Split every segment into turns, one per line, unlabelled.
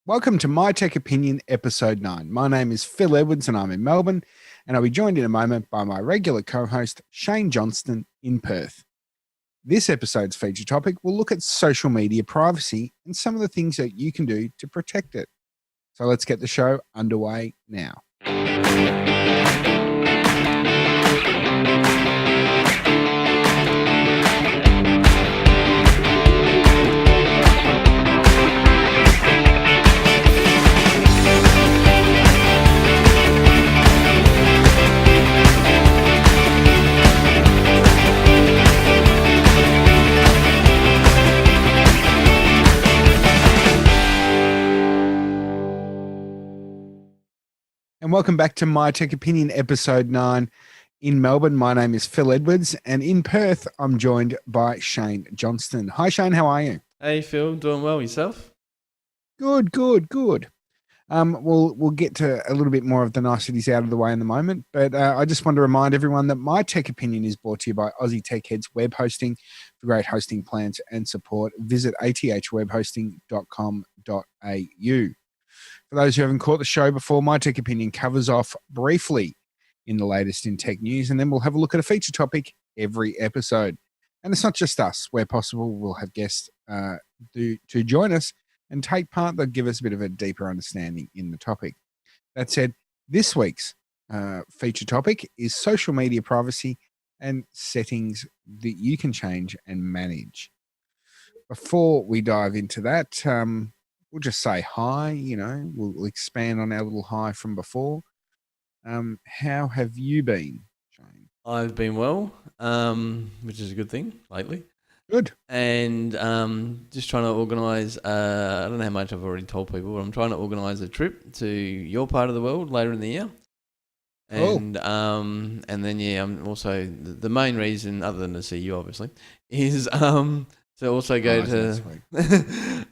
Welcome to My Tech Opinion, Episode 9. My name is Phil Edwards and I'm in Melbourne, and I'll be joined in a moment by my regular co-host, Shane Johnston in Perth. This episode's feature topic will look at social media privacy and some of the things that you can do to protect it. So let's get the show underway now. And welcome back to My Tech Opinion, Episode 9 in Melbourne. My name is Phil Edwards, and in Perth, I'm joined by Shane Johnston. Hi, Shane. How are you?
Hey, Phil. Doing well. Yourself?
Good. We'll get to a little bit more of the niceties out of the way in the moment, but I just want to remind everyone that My Tech Opinion is brought to you by Aussie Tech Heads Web Hosting. For great hosting plans and support, visit athwebhosting.com.au. For those who haven't caught the show before, My Tech Opinion covers off briefly in the latest in tech news, and then we'll have a look at a feature topic every episode. And it's not just us. Where possible, we'll have guests to join us and take part that give us a bit of a deeper understanding in the topic. That said, this week's feature topic is social media privacy and settings that you can change and manage. Before we dive into that, we'll just say hi, we'll expand on our little hi from before. How have you been, Shane?
I've been well, which is a good thing lately.
Good.
And just trying to organise, I don't know how much I've already told people, but I'm trying to organise a trip to your part of the world later in the year. And and then, I'm also, the main reason, other than to see you, obviously, is to also go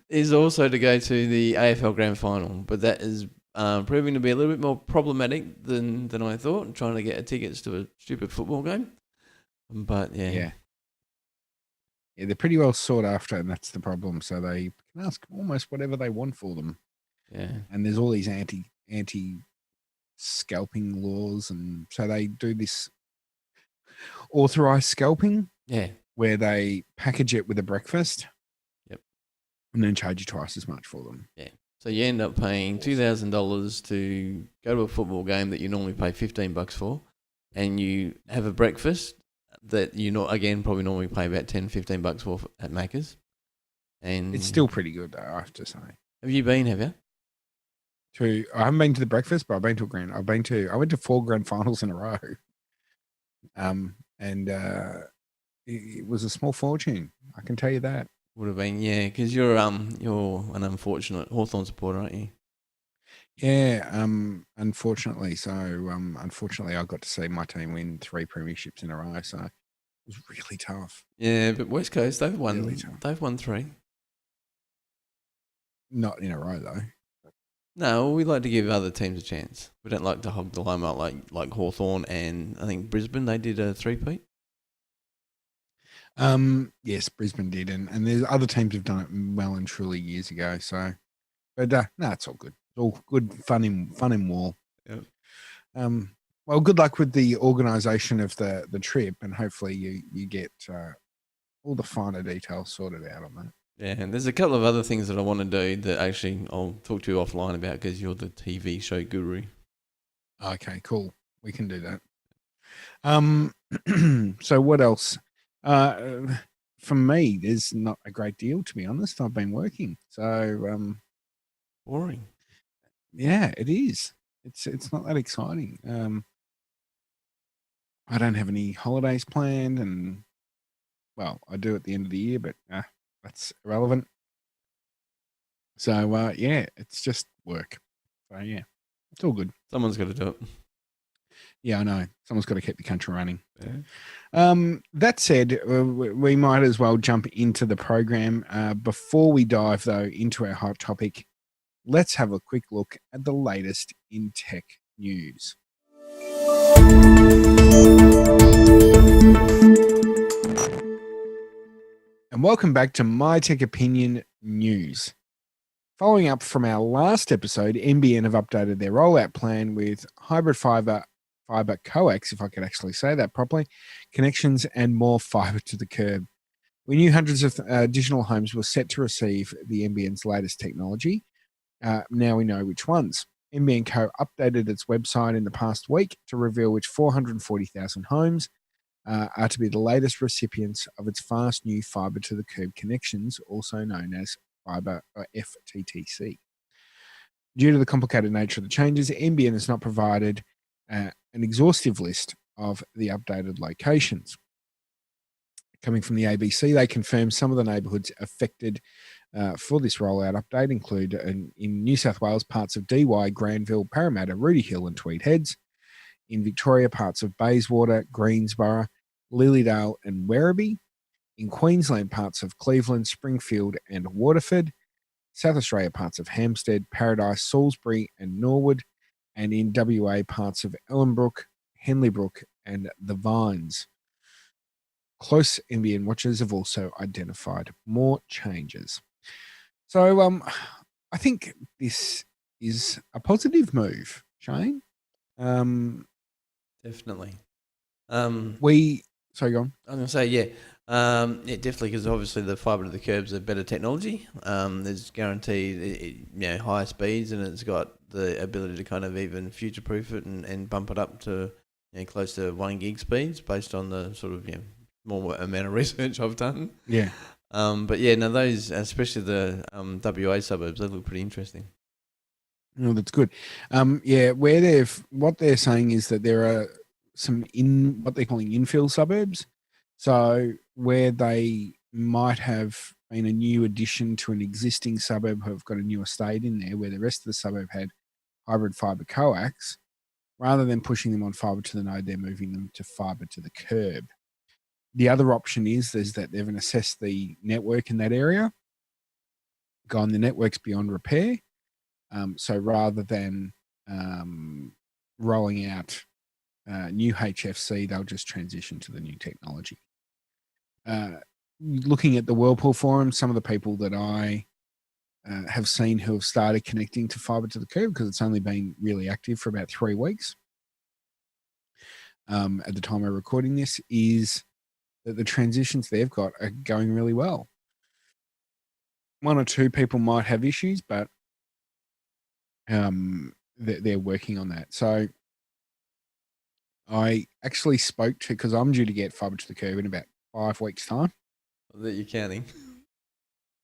is also to go to the AFL Grand Final. But that is proving to be a little bit more problematic than I thought, trying to get tickets to a stupid football game. But yeah,
they're pretty well sought after, and that's the problem. So they can ask almost whatever they want for them.
Yeah,
and there's all these anti scalping laws, and so they do this authorized scalping.
Yeah,
where they package it with a breakfast.
Yep.
And then charge you twice as much for them.
Yeah. So you end up paying $2,000 to go to a football game that you normally pay $15 for, and you have a breakfast that you probably normally pay about $10-15 for at Macca's. And
it's still pretty good, though, I have to say.
Have you been? Have you?
I haven't been to the breakfast, but I've been to I went to 4 grand finals in a row. It was a small fortune, I can tell you that.
Would have been, yeah, because you're an unfortunate Hawthorn supporter, aren't you?
Yeah, unfortunately. So, unfortunately, I got to see my team win 3 premierships in a row. So, it was really tough.
Yeah, but West Coast, they've won.
Really tough.
They've won 3.
Not in a row, though.
No, we like to give other teams a chance. We don't like to hog the limelight like Hawthorn and I think Brisbane. They did a 3-peat.
Yes, Brisbane did, and there's other teams have done it well and truly years ago. So, but no, it's all good. It's all good fun in war.
Yep.
Well, good luck with the organisation of the trip, and hopefully you get all the finer details sorted out on that.
Yeah, and there's a couple of other things that I want to do that actually I'll talk to you offline about because you're the TV show guru.
Okay, cool. We can do that. So what else? For me, there's not a great deal, to be honest. I've been working, so
boring.
Yeah, it is. It's not that exciting. I don't have any holidays planned, and well, I do at the end of the year, but that's irrelevant. So yeah, it's just work. So yeah, it's all good.
Someone's got to do it.
Yeah, I know. Someone's got to keep the country running.
Yeah.
That said, we might as well jump into the program. Before we dive, though, into our hot topic, let's have a quick look at the latest in tech news. And welcome back to My Tech Opinion News. Following up from our last episode, NBN have updated their rollout plan with hybrid fiber coax, if I could actually say that properly, connections and more fiber to the curb. We knew hundreds of additional homes were set to receive the NBN's latest technology. Now we know which ones. NBN Co updated its website in the past week to reveal which 440,000 homes are to be the latest recipients of its fast new fiber to the curb connections, also known as fiber or FTTC. Due to the complicated nature of the changes, NBN has not provided an exhaustive list of the updated locations. Coming from the ABC, they confirmed some of the neighbourhoods affected for this rollout update include in New South Wales, parts of DY, Granville, Parramatta, Rooty Hill and Tweed Heads. In Victoria, parts of Bayswater, Greensborough, Lilydale and Werribee. In Queensland, parts of Cleveland, Springfield and Waterford. South Australia, parts of Hampstead, Paradise, Salisbury and Norwood. And in WA, parts of Ellenbrook, Henleybrook and The Vines. Close NBN watchers have also identified more changes. So I think this is a positive move, Shane.
Definitely.
Sorry, go on.
I'm going to say, yeah, definitely, because obviously the fibre to the curb's a better technology. There's guaranteed, higher speeds, and it's got the ability to kind of even future-proof it and bump it up to close to 1 gig speeds based on the sort of more amount of research I've done.
Yeah.
But yeah, no, those, especially the WA suburbs, they look pretty interesting.
No, that's good. What they're saying is that there are some what they're calling infill suburbs. So where they might have been a new addition to an existing suburb, have got a new estate in there, where the rest of the suburb had hybrid fibre coax, rather than pushing them on fibre to the node, they're moving them to fibre to the curb. The other option is that they've assessed the network in that area, gone the network's beyond repair. So rather than rolling out new HFC, they'll just transition to the new technology. Looking at the Whirlpool forum, some of the people that I have seen who have started connecting to fibre to the curb, because it's only been really active for about 3 weeks at the time of recording this, is that the transitions they've got are going really well. 1 or 2 people might have issues, but they're working on that. So I actually spoke to, because I'm due to get fibre to the curb in about 5 weeks' time.
That you're counting?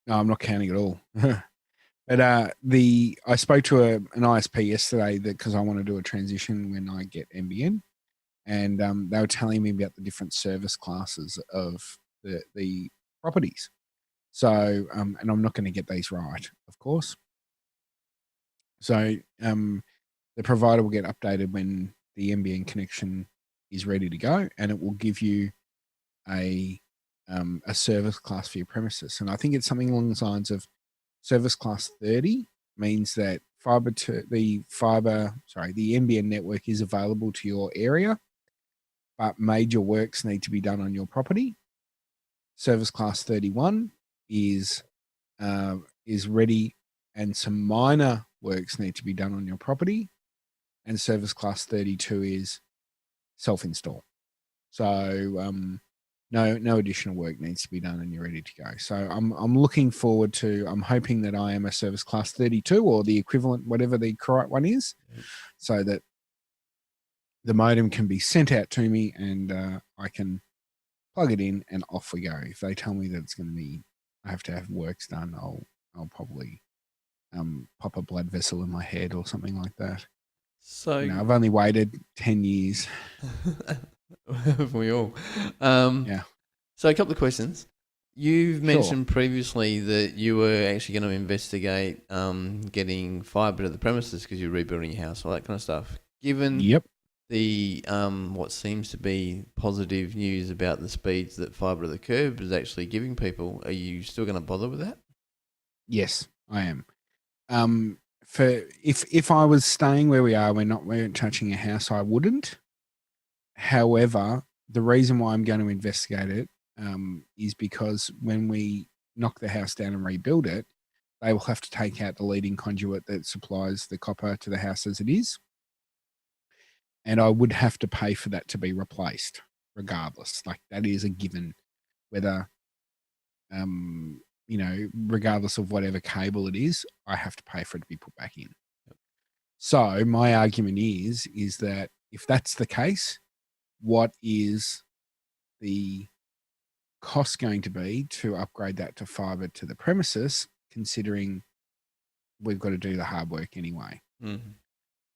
No, I'm not counting at all. But I spoke to an ISP yesterday because I want to do a transition when I get NBN, and they were telling me about the different service classes of the properties. So and I'm not going to get these right, of course. So the provider will get updated when the NBN connection is ready to go, and it will give you a service class for your premises. And I think it's something along the lines of service class 30 means that the NBN network is available to your area, but major works need to be done on your property. Service class 31 is ready, and some minor works need to be done on your property. And service class 32 is self-install. So no additional work needs to be done, and you're ready to go. So I'm looking forward to. I'm hoping that I am a service class 32 or the equivalent, whatever the correct one is, so that the modem can be sent out to me and I can plug it in and off we go. If they tell me that it's going to be, I have to have works done, I'll probably pop a blood vessel in my head or something like that.
So
I've only waited 10 years.
We all.
Yeah.
So a couple of questions. You've
Sure.
mentioned previously that you were actually going to investigate getting fibre to the premises because you're rebuilding your house, all that kind of stuff. Given
Yep.
the what seems to be positive news about the speeds that fibre to the curb is actually giving people, are you still going to bother with that?
Yes, I am. For if I was staying where we are, we weren't touching a house, I wouldn't. However, the reason why I'm going to investigate it is because when we knock the house down and rebuild it, they will have to take out the leading conduit that supplies the copper to the house as it is. And I would have to pay for that to be replaced regardless. Like that is a given, whether, regardless of whatever cable it is, I have to pay for it to be put back in. So my argument is that if that's the case, what is the cost going to be to upgrade that to fiber to the premises, considering we've got to do the hard work anyway?
Mm-hmm.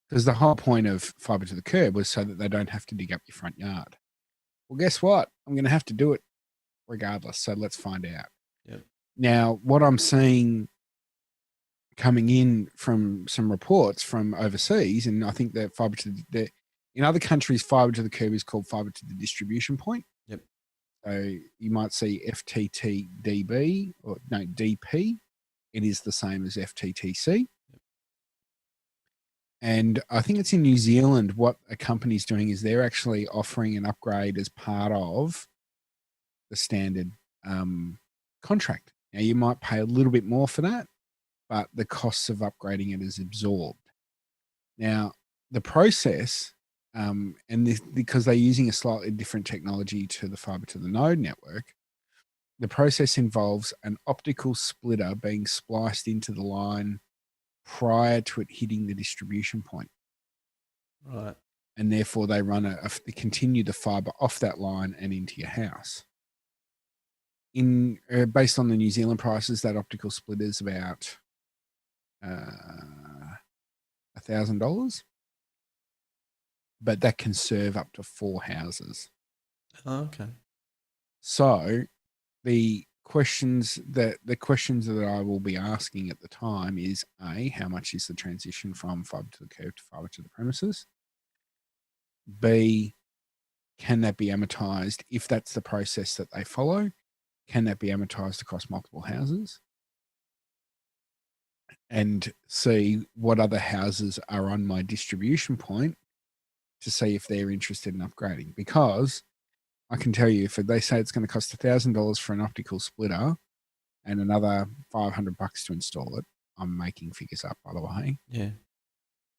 Because the whole point of fiber to the curb was so that they don't have to dig up your front yard. Well, guess what? I'm going to have to do it regardless. So let's find out.
Yep.
Now, what I'm seeing coming in from some reports from overseas, and I think that in other countries, fiber to the curb is called fiber to the distribution point.
Yep.
So you might see FTTDB or no DP. It is the same as FTTC. Yep. And I think it's in New Zealand. What a company's doing is they're actually offering an upgrade as part of the standard contract. Now you might pay a little bit more for that, but the costs of upgrading it is absorbed. Now, the process, because they're using a slightly different technology to the fiber to the node network, the process involves an optical splitter being spliced into the line prior to it hitting the distribution point.
Right.
And therefore, they they continue the fiber off that line and into your house. Based on the New Zealand prices, that optical splitter is about $1,000, but that can serve up to 4 houses.
Oh, okay.
So the questions that I will be asking at the time is A, how much is the transition from fiber to the curb to fiber to the premises? B, can that be amortized if that's the process that they follow? Can that be amortized across multiple houses? And see what other houses are on my distribution point to see if they're interested in upgrading. Because I can tell you, if they say it's going to cost $1,000 for an optical splitter and another $500 to install it, I'm making figures up, by the way.
Yeah.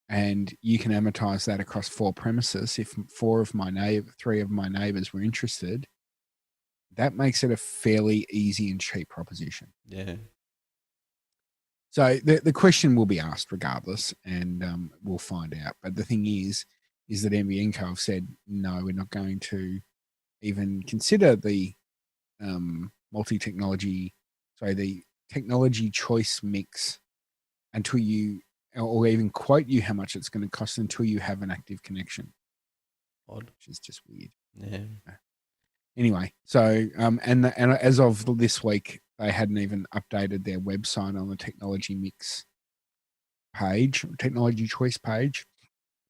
And you can amortize that across 4 premises. If 3 of my neighbors were interested, that makes it a fairly easy and cheap proposition.
Yeah.
So the question will be asked regardless, and we'll find out. But the thing is that NBN Co have said, no, we're not going to even consider the the technology choice mix until or even quote you how much it's going to cost until you have an active connection.
Odd.
Which is just weird.
Yeah.
Anyway, so and as of this week, they hadn't even updated their website on the technology mix page, technology choice page,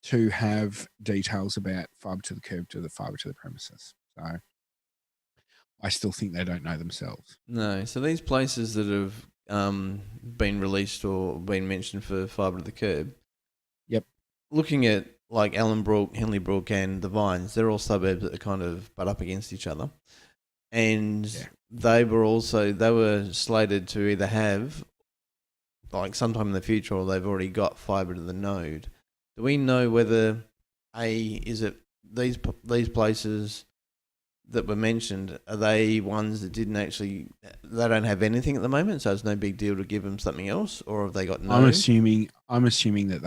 to have details about fiber to the curb to the fiber to the premises. So I still think they don't know themselves.
No. So these places that have been released or been mentioned for fiber to the curb.
Yep.
Looking at like Ellenbrook, Henley Brook, and the Vines, they're all suburbs that are kind of butt up against each other. And they were slated to either have, like sometime in the future, or they've already got fibre to the node. Do we know whether, is it these places that were mentioned, are they ones that they don't have anything at the moment, so it's no big deal to give them something else, or have they got no?
I'm assuming that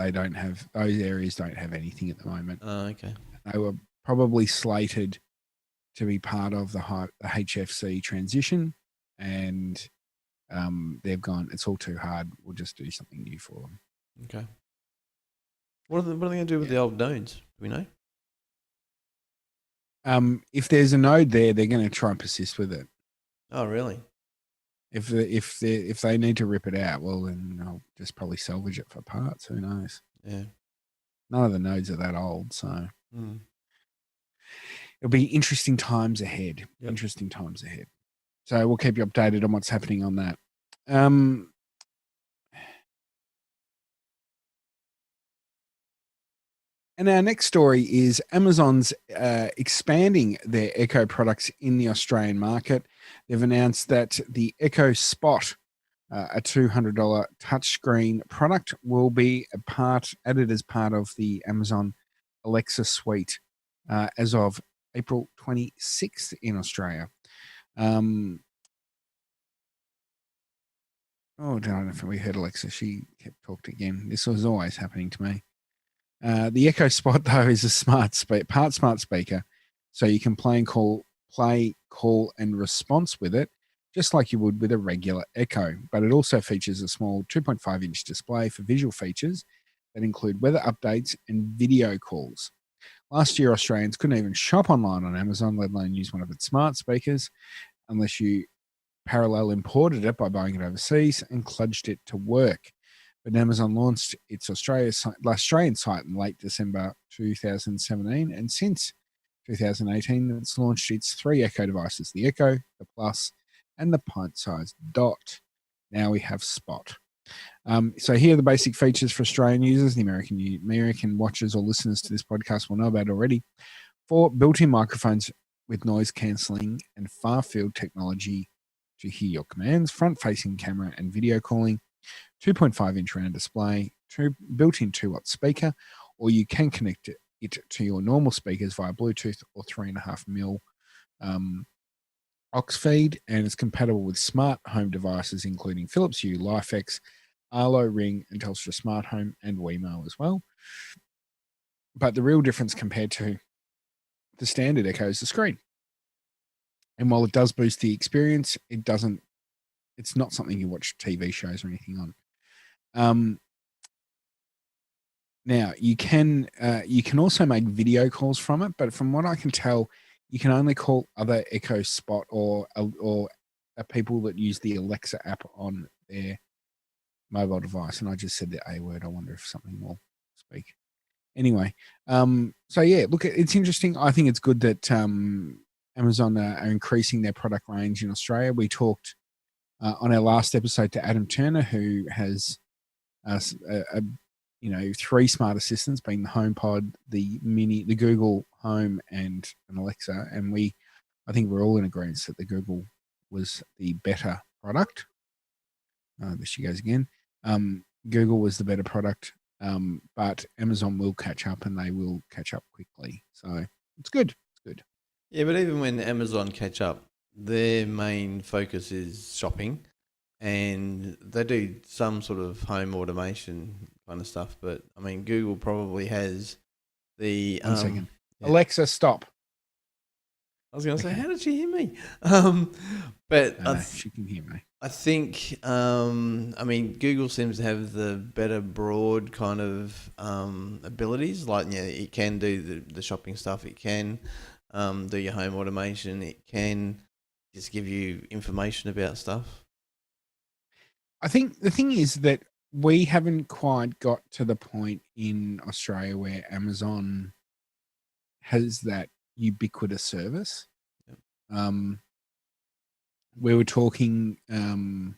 those areas don't have anything at the moment.
Oh, okay.
They were probably slated to be part of the HFC transition, and they've gone, it's all too hard, we'll just do something new for them.
Okay. What are they going to do with the old nodes? Do we know?
If there's a node there, they're going to try and persist with it.
Oh, really?
If they need to rip it out, well, then I'll just probably salvage it for parts. Who knows?
Yeah.
None of the nodes are that old, so it'll be interesting times ahead. Yep. Interesting times ahead. So we'll keep you updated on what's happening on that. And our next story is Amazon's expanding their Echo products in the Australian market. They've announced that the Echo Spot A $200 touchscreen product will be added as part of the Amazon Alexa suite as of April 26th in Australia. Oh, I don't know if we heard Alexa. She kept talking again. This was always happening to me. The Echo Spot, though, is a part smart speaker, so you can play, call, and response with it, just like you would with a regular Echo. But it also features a small 2.5-inch display for visual features that include weather updates and video calls. Last year, Australians couldn't even shop online on Amazon, let alone use one of its smart speakers, unless you parallel imported it by buying it overseas and kludged it to work. But Amazon launched its Australian site in late December 2017, and since 2018, it's launched its 3 Echo devices, the Echo, the Plus, and the pint-sized Dot. Now we have Spot. So here are the basic features for Australian users. The American watchers or listeners to this podcast will know about already. 4 built-in microphones with noise cancelling and far-field technology to hear your commands, front-facing camera and video calling, 2.5-inch round display, built-in 2-watt speaker, or you can connect it to your normal speakers via Bluetooth or 3.5mm aux feed, and it's compatible with smart home devices including Philips Hue, LifeX, Arlo, Ring, and Telstra Smart Home, and Wemo as well. But the real difference compared to the standard Echo is the screen. And while it does boost the experience, it's not something you watch TV shows or anything on. Now you can also make video calls from it, but from what I can tell, you can only call other Echo Spot or people that use the Alexa app on their mobile device. And I just said the A word. I wonder if something will speak. Anyway, so yeah, look, it's interesting. I think it's good that Amazon are increasing their product range in Australia. We talked on our last episode to Adam Turner, who has 3 smart assistants, being the HomePod, the Mini, the Google Home, and an Alexa. And I think we're all in agreement that the Google was the better product. There she goes again. Google was the better product, but Amazon will catch up, and they will catch up quickly. So it's good. It's good.
Yeah, but even when Amazon catch up, their main focus is shopping, and they do some sort of home automation kind of stuff. But I mean, Google probably has the
1 second.
yeah.
Alexa, stop.
I was going to say, how did she hear me? But
She can hear me.
I think, I mean, Google seems to have the better broad kind of abilities. Like, yeah, it can do the shopping stuff. It can do your home automation. It can just give you information about stuff.
I think the thing is that we haven't quite got to the point in Australia where Amazon has that ubiquitous service. Yep. We were talking on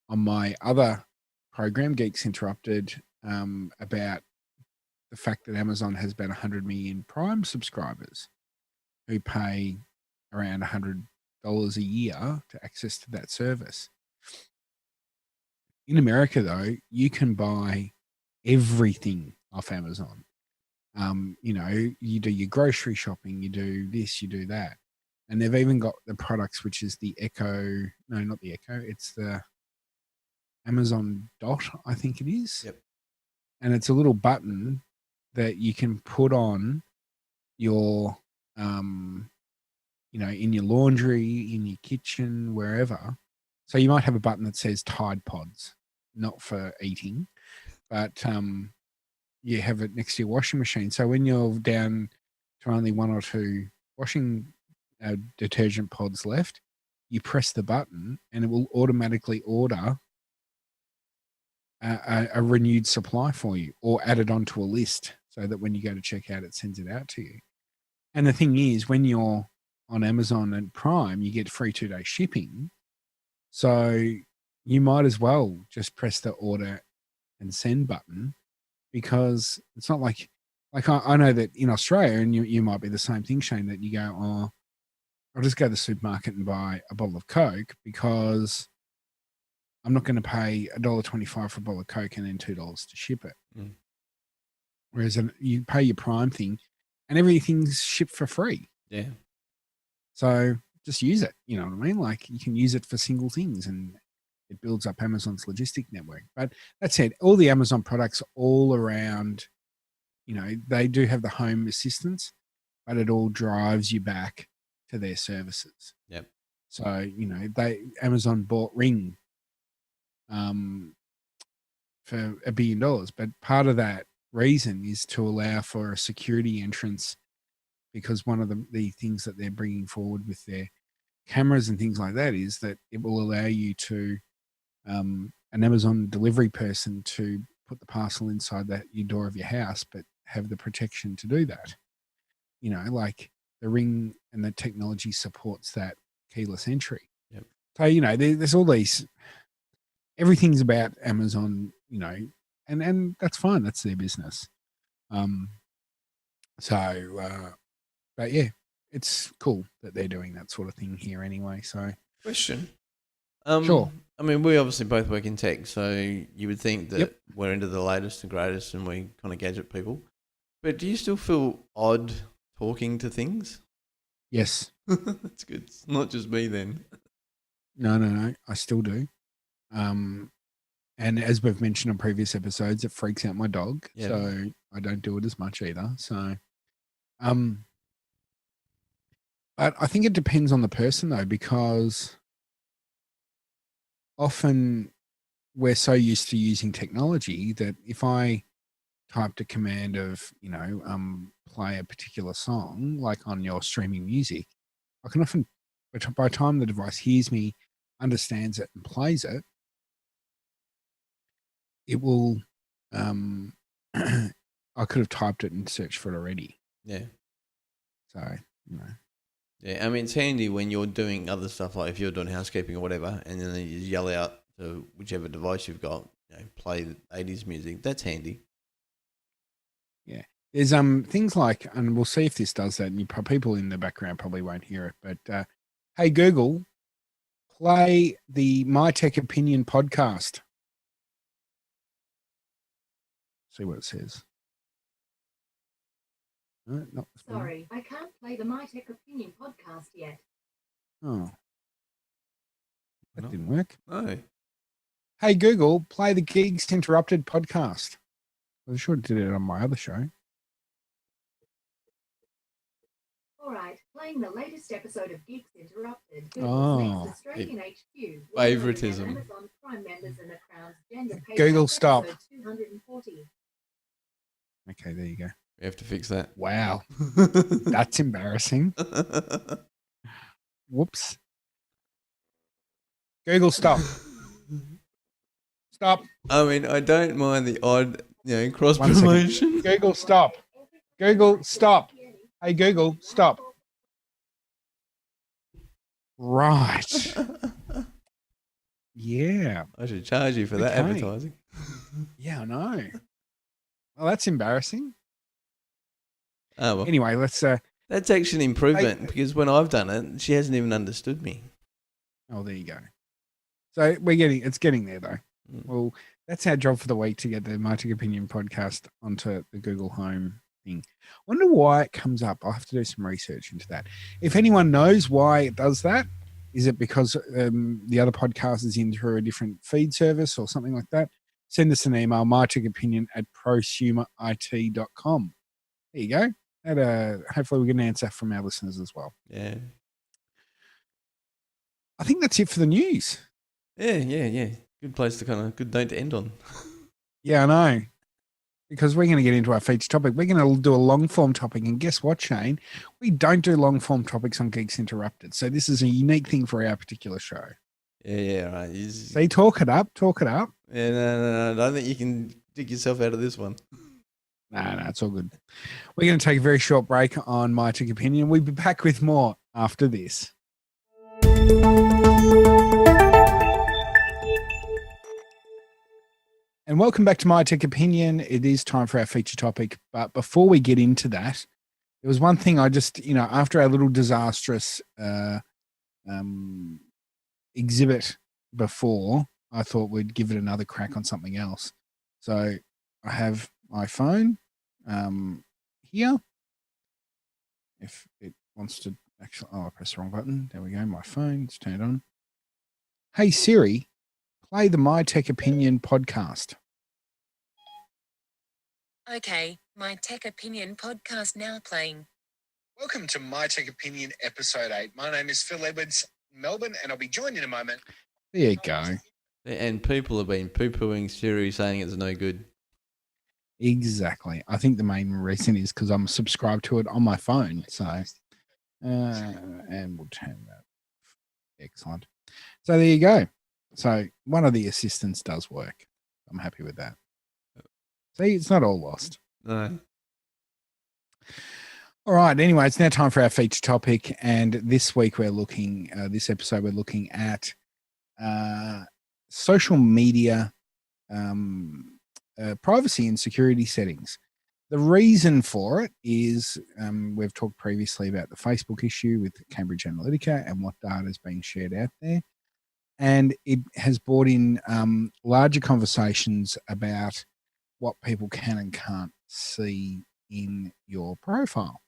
my other program, Geeks Interrupted, about the fact that Amazon has about 100 million Prime subscribers who pay around $100 a year to access to that service. In America, though, you can buy everything off Amazon. You do your grocery shopping, you do this, you do that. And they've even got the products, which is the Echo. No, not the Echo. It's the Amazon Dot, I think it is.
Yep.
And it's a little button that you can put on your, in your laundry, in your kitchen, wherever. So you might have a button that says Tide Pods, not for eating, but you have it next to your washing machine. So when you're down to only 1 or 2 washing detergent pods left, you press the button and it will automatically order a renewed supply for you, or add it onto a list so that when you go to check out, it sends it out to you. And the thing is, when you're on Amazon and Prime, you get free 2-day shipping. So you might as well just press the order and send button, because it's not like I know that in Australia, and you might be the same thing, Shane, that you go, oh, I'll just go to the supermarket and buy a bottle of Coke because I'm not going to pay $1.25 for a bottle of Coke and then $2 to ship it.
Mm.
Whereas you pay your Prime thing and everything's shipped for free.
Yeah.
So just use it. You know what I mean? Like you can use it for single things and it builds up Amazon's logistic network. But that said, all the Amazon products all around, you know, they do have the home assistance, but it all drives you back to their services.
Yep.
So, you know, Amazon bought Ring for $1 billion, but part of that reason is to allow for a security entrance, because one of the things that they're bringing forward with their cameras and things like that is that it will allow you to an Amazon delivery person to put the parcel inside your door of your house, but have the protection to do that. You know, like the Ring and the technology supports that keyless entry.
Yep.
So, you know, there's all these, everything's about Amazon, you know, and that's fine. That's their business. But yeah, it's cool that they're doing that sort of thing here anyway. So
Question.
Sure.
I mean, we obviously both work in tech, so you would think that
Yep.
we're into the latest and greatest and we kind of gadget people. But do you still feel odd talking to things?
Yes.
That's good. It's not just me then.
No. I still do. And as we've mentioned on previous episodes, it freaks out my dog.
Yeah.
So I don't do it as much either. So, but I think it depends on the person though, because often we're so used to using technology that if I typed a command of, you know, play a particular song, like on your streaming music, I can often, by the time the device hears me, understands it and plays it, it will, I could have typed it and searched for it already.
Yeah.
So, you know.
Yeah, I mean, it's handy when you're doing other stuff, like if you're doing housekeeping or whatever, and then you yell out to whichever device you've got, you know, play the 80s music. That's handy.
Yeah. There's things like, and we'll see if this does that, and people in the background probably won't hear it, but hey, Google, play the My Tech Opinion podcast. See what it says. No, not this one.
Sorry, I can't play the My Tech Opinion podcast yet.
Oh. That
No.
didn't work.
No.
Hey, Google, play the Geeks Interrupted podcast. I sure did it on my other show.
All right, playing the latest episode of Geeks Interrupted.
Oh.
Google's next Australian HQ.
Favoritism.
Amazon Prime members and the Crown's gender pay
Google,
gap,
stop.
episode 240.
Okay, there you go.
We have to fix that.
Wow. That's embarrassing. Whoops. Google, stop. Stop.
I mean, I don't mind the odd, you know, cross
One second.
promotion.
Google, stop. Google, stop. Hey, Google, stop. Right. Yeah.
I should charge you for that
Okay.
advertising.
Yeah, I know. Well, that's embarrassing.
Oh, well.
Anyway, let's.
That's actually an improvement because when I've done it, she hasn't even understood me.
Oh, there you go. So it's getting there though.
Mm.
Well, that's our job for the week, to get the My Tech Opinion podcast onto the Google Home thing. Wonder why it comes up. I'll have to do some research into that. If anyone knows why it does that, is it because the other podcast is in through a different feed service or something like that? Send us an email, mytechopinion@prosumerit.com. There you go. And hopefully we get an answer from our listeners as well.
Yeah.
I think that's it for the news.
Yeah. Good place to good note to end on.
Yeah, I know. Because we're going to get into our feature topic. We're going to do a long form topic. And guess what, Shane? We don't do long form topics on Geeks Interrupted. So this is a unique thing for our particular show.
Yeah, right.
See, talk it up.
Yeah, no. I don't think you can dig yourself out of this one.
No, it's all good. We're going to take a very short break on My Tech Opinion. We'll be back with more after this. And welcome back to My Tech Opinion. It is time for our feature topic. But before we get into that, there was one thing I just, after our little disastrous exhibit before, I thought we'd give it another crack on something else. So I have my phone here. If it wants to actually, I pressed the wrong button. There we go. My phone, it's turned on. Hey Siri, play the My Tech Opinion podcast.
Okay, My Tech Opinion podcast now playing.
Welcome to My Tech Opinion episode 8. My name is Phil Edwards, Melbourne, and I'll be joined in a moment. There you go.
And people have been poo-pooing Siri, saying it's no good.
Exactly. I think the main reason is because I'm subscribed to it on my phone. So, and we'll turn that off. Excellent. So there you go. So one of the assistants does work. I'm happy with that. See, it's not all lost.
No.
All right. Anyway, it's now time for our feature topic. And this week we're looking, this episode, we're looking at social media privacy and security settings. The reason for it is we've talked previously about the Facebook issue with Cambridge Analytica and what data is being shared out there. And it has brought in larger conversations about what people can and can't see in your profile.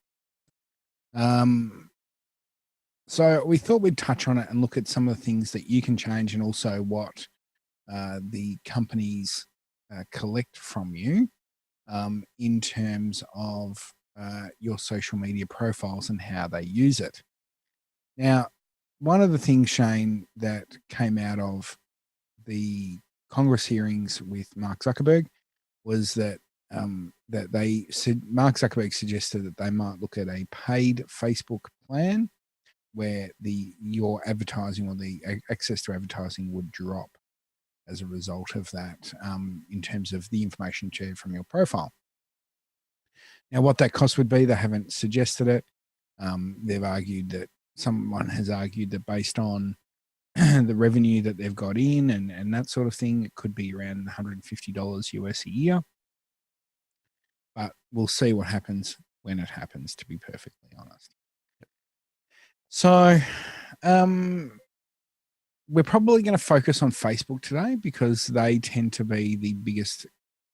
So we thought we'd touch on it and look at some of the things that you can change and also what the companies collect from you in terms of your social media profiles and how they use it. Now, one of the things, Shane, that came out of the Congress hearings with Mark Zuckerberg was that that they said Mark Zuckerberg suggested that they might look at a paid Facebook plan where your advertising or the access to advertising would drop as a result of that in terms of the information shared from your profile. Now, what that cost would be, they haven't suggested it. They've argued that someone has argued that based on the revenue that they've got in and that sort of thing, it could be around $150 US a year. But we'll see what happens when it happens, to be perfectly honest. So we're probably going to focus on Facebook today because they tend to be the biggest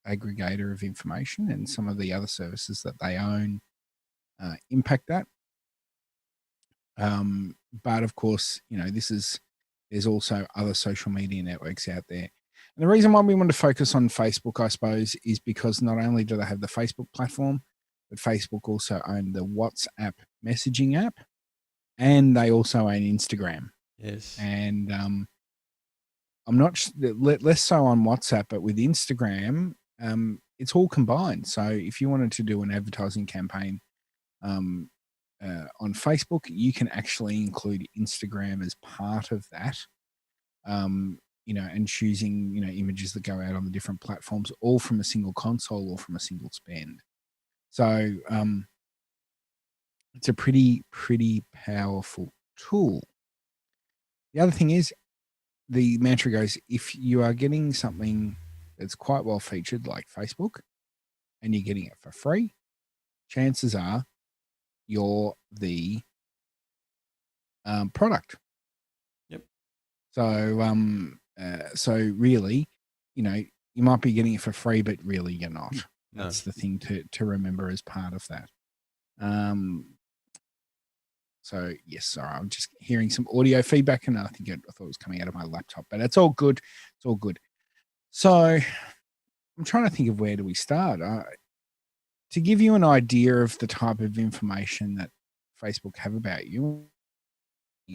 aggregator of information, and some of the other services that they own impact that. But of course, there's also other social media networks out there. And the reason why we want to focus on Facebook, I suppose, is because not only do they have the Facebook platform, but Facebook also own the WhatsApp messaging app, and they also own Instagram.
Yes.
And I'm not less so on WhatsApp, but with Instagram, it's all combined. So if you wanted to do an advertising campaign on Facebook, you can actually include Instagram as part of that. And choosing, images that go out on the different platforms, all from a single console or from a single spend. So it's a pretty powerful tool. The other thing is, the mantra goes, if you are getting something that's quite well featured like Facebook and you're getting it for free, chances are you're the product.
Yep.
So really, you might be getting it for free, but really you're not.
No.
That's the thing to remember as part of that. So yes, sorry, I'm just hearing some audio feedback, and I thought it was coming out of my laptop, but it's all good. It's all good. So I'm trying to think of where do we start. To give you an idea of the type of information that Facebook have about you,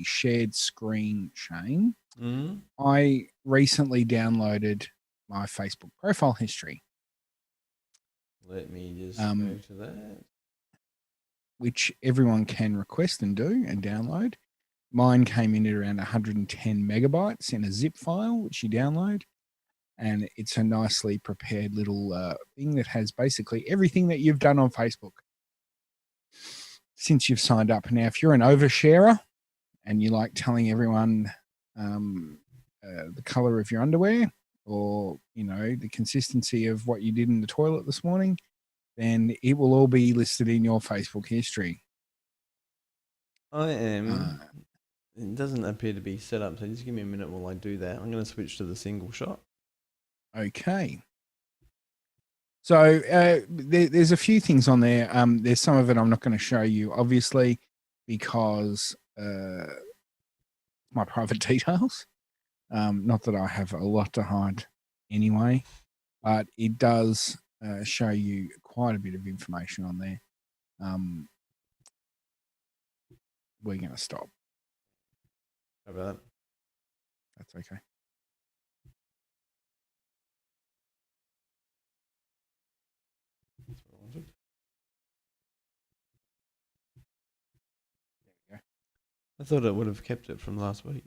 shared screen, Shane.
Mm-hmm.
I recently downloaded my Facebook profile history.
Let me just go to that.
Which everyone can request and do and download. Mine came in at around 110 megabytes in a zip file, which you download. And it's a nicely prepared little thing that has basically everything that you've done on Facebook since you've signed up. Now, if you're an oversharer and you like telling everyone the color of your underwear or, the consistency of what you did in the toilet this morning, then it will all be listed in your Facebook history.
I am It doesn't appear to be set up, so just give me a minute while I do that. I'm going to switch to the single shot.
Okay. So there's a few things on there. There's some of it I'm not going to show you, obviously, because my private details. Not that I have a lot to hide anyway, but it does show you quite a bit of information on there. We're going to stop.
How about that?
That's okay.
That's what I wanted.
There we go.
I thought it would have kept it from last week.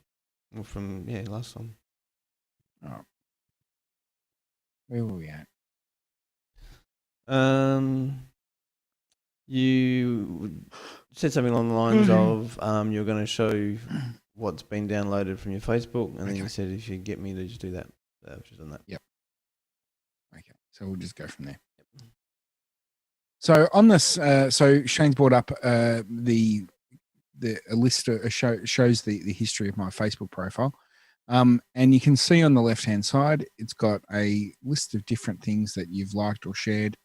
Or from, last time.
Oh. Where were we at?
You said something along the lines of you're going to show what's been downloaded from your Facebook, and then you said if you get me to just do that. I've just done that.
Yep. Okay, so we'll just go from there. Yep. So on this, so Shane's brought up the a list shows the history of my Facebook profile, and you can see on the left hand side it's got a list of different things that you've liked or shared.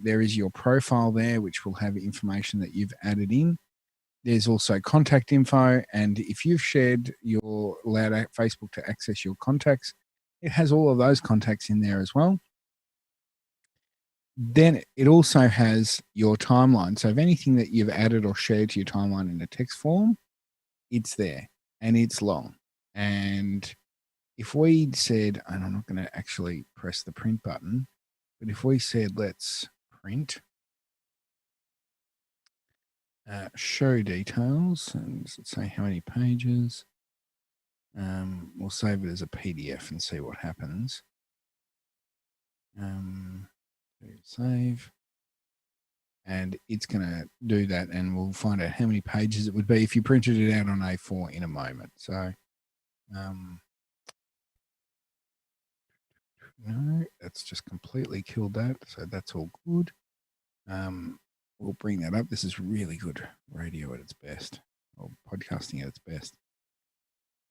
There is your profile there, which will have information that you've added in. There's also contact info, and if you've shared your allowed Facebook to access your contacts, it has all of those contacts in there as well. Then it also has your timeline. So if anything that you've added or shared to your timeline in a text form, it's there and it's long. And if we said, and I'm not going to actually press the print button, but if we said, let's print, show details, and does it say how many pages? We'll save it as a PDF and see what happens. Save. And it's going to do that, and we'll find out how many pages it would be if you printed it out on A4 in a moment. So, no, that's just completely killed that. So that's all good. We'll bring that up. This is really good radio at its best, or podcasting at its best.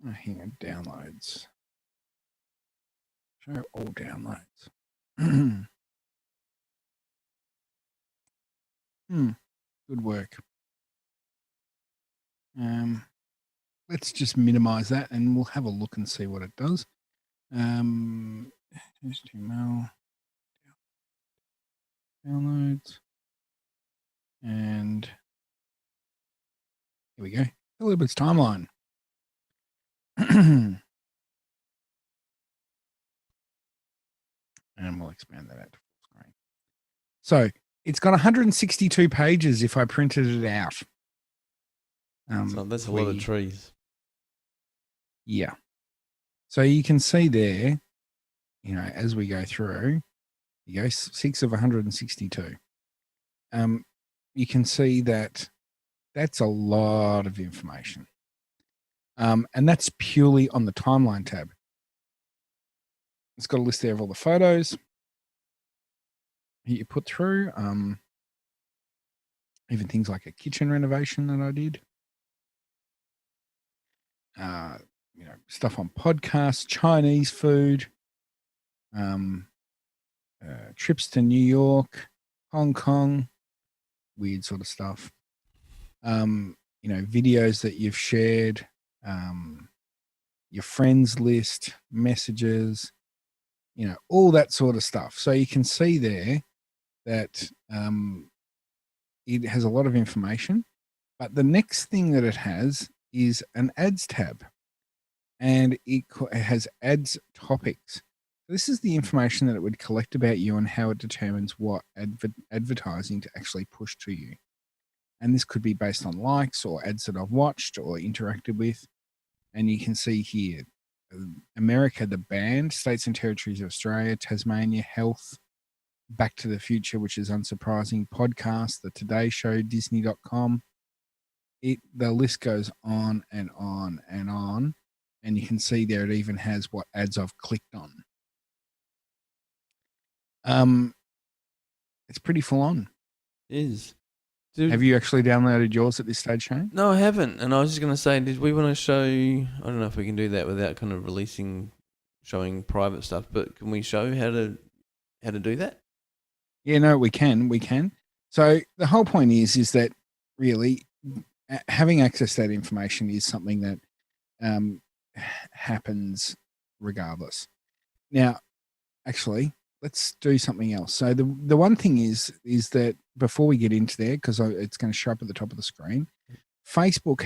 Hang on, downloads. Show all downloads. Good work. Let's just minimize that and we'll have a look and see what it does. HTML downloads, and here we go. A little bit's timeline. And we'll expand that out to full screen. So it's got 162 pages if I printed it out.
So that's a lot of trees.
Yeah. So you can see there, as we go through, you go 6 of 162. You can see that that's a lot of information. And that's purely on the timeline tab. It's got a list there of all the photos you put through, even things like a kitchen renovation that I did. Stuff on podcasts, Chinese food, trips to New York, Hong Kong, weird sort of stuff. Videos that you've shared, your friends list, messages, all that sort of stuff. So you can see there that it has a lot of information, but the next thing that it has is an ads tab, and it has ads topics. This is the information that it would collect about you and how it determines what advertising to actually push to you. And this could be based on likes or ads that I've watched or interacted with. And you can see here, America, the band, States and Territories of Australia, Tasmania, health, Back to the Future, which is unsurprising, podcast, the Today Show, Disney.com. The list goes on and on and on. And you can see there it even has what ads I've clicked on. It's pretty full on.
It is.
Have you actually downloaded yours at this stage, Shane?
No, I haven't. And I was just going to say, did we want to show? I don't know if we can do that without kind of showing private stuff. But can we show how to do that?
Yeah, no, we can. We can. So the whole point is that really having access to that information is something that happens regardless. Now, actually, let's do something else. So the one thing is that before we get into there, because it's going to show up at the top of the screen, Firefox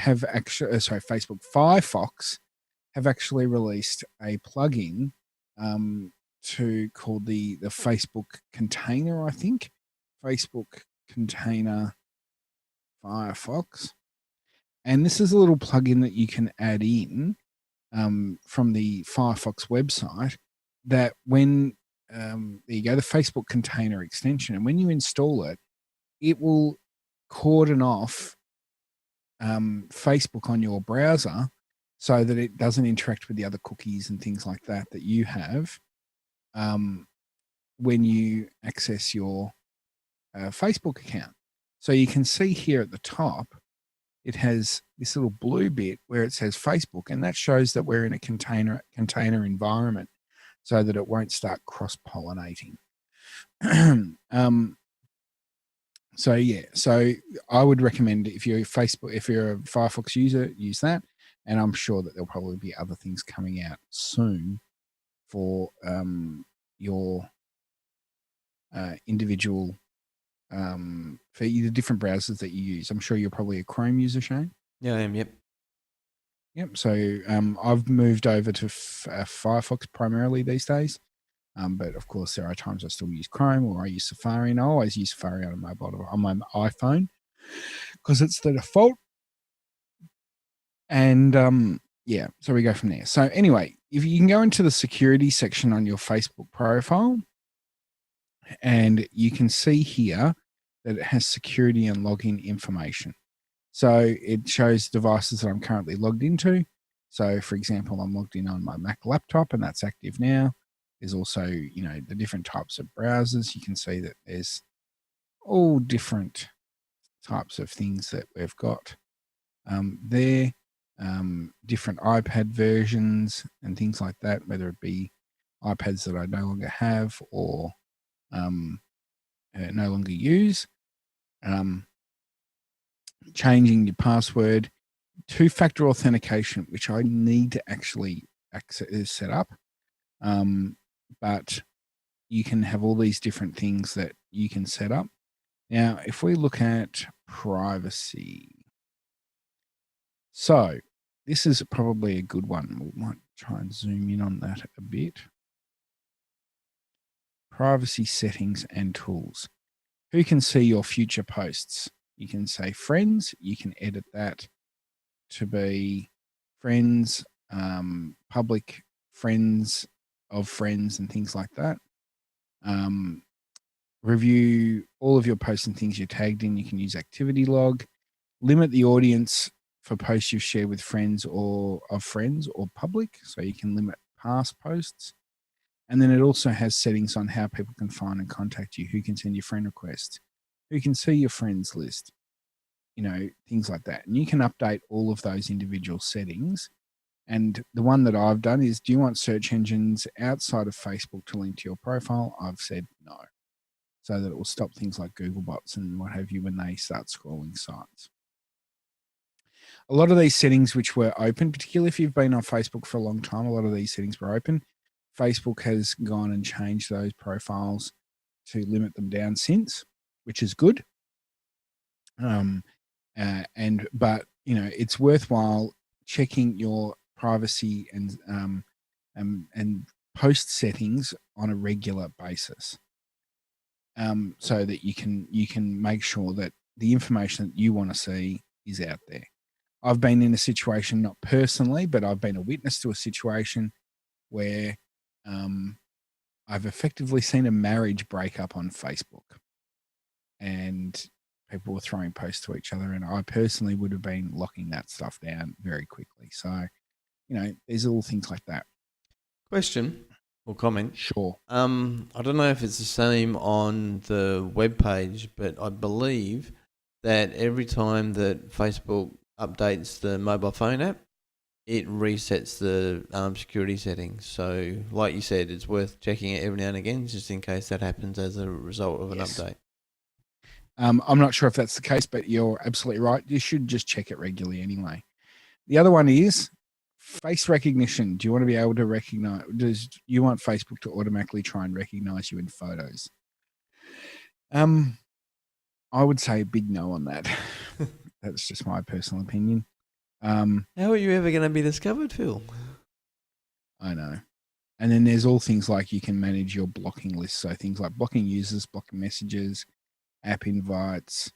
have actually released a plugin called the Facebook container, I think. Facebook container Firefox. And this is a little plugin that you can add in from the Firefox website that when there you go, the Facebook container extension. And when you install it, it will cordon off Facebook on your browser so that it doesn't interact with the other cookies and things like that you have when you access your Facebook account. So you can see here at the top, it has this little blue bit where it says Facebook, and that shows that we're in a container environment so that it won't start cross-pollinating. So I would recommend if you're a Firefox user, use that. And I'm sure that there'll probably be other things coming out soon for your individual for the different browsers that you use. I'm sure you're probably a Chrome user, Shane.
Yeah, I am. Yep.
Yep. So I've moved over to Firefox primarily these days. But of course, there are times I still use Chrome or I use Safari, and I always use Safari on my iPhone because it's the default. And so we go from there. So anyway, if you can go into the security section on your Facebook profile, and you can see here that it has security and login information. So it shows devices that I'm currently logged into. So for example, I'm logged in on my Mac laptop and that's active now. There's also, the different types of browsers. You can see that there's all different types of things that we've got there. Different iPad versions and things like that, whether it be iPads that I no longer have or no longer use. Changing your password, two-factor authentication, which I need to actually set up. But you can have all these different things that you can set up. Now, if we look at privacy, so this is probably a good one. We might try and zoom in on that a bit. Privacy settings and tools. Who can see your future posts? You can say friends. You can edit that to be friends, public friends of friends and things like that. Review all of your posts and things you're tagged in. You can use activity log. Limit the audience for posts you've shared with friends or public. So you can limit past posts. And then it also has settings on how people can find and contact you, who can send you friend requests, who can see your friends list, things like that. And you can update all of those individual settings. And the one that I've done is, do you want search engines outside of Facebook to link to your profile? I've said no, so that it will stop things like Google bots and what have you when they start scrolling sites. A lot of these settings which were open, particularly if you've been on Facebook for a long time, a lot of these settings were open. Facebook has gone and changed those profiles to limit them down since, which is good. But it's worthwhile checking your privacy and post settings on a regular basis, so that you can make sure that the information that you want to see is out there. I've been in a situation, not personally, but I've been a witness to a situation where I've effectively seen a marriage break up on Facebook, and people were throwing posts to each other, and I personally would have been locking that stuff down very quickly. So, there's little things like that.
Question or comment?
Sure.
I don't know if it's the same on the web page, but I believe that every time that Facebook updates the mobile phone app, it resets the security settings. So, like you said, it's worth checking it every now and again, just in case that happens as a result of an
Yes.
update.
I'm not sure if that's the case, but you're absolutely right. You should just check it regularly anyway. The other one is face recognition. Do you want to be able to recognize? Does you want Facebook to automatically try and recognize you in photos? I would say a big no on that. That's just my personal opinion.
How are you ever going to be discovered, Phil?
I know. And then there's all things like you can manage your blocking list. So things like blocking users, blocking messages, app invites,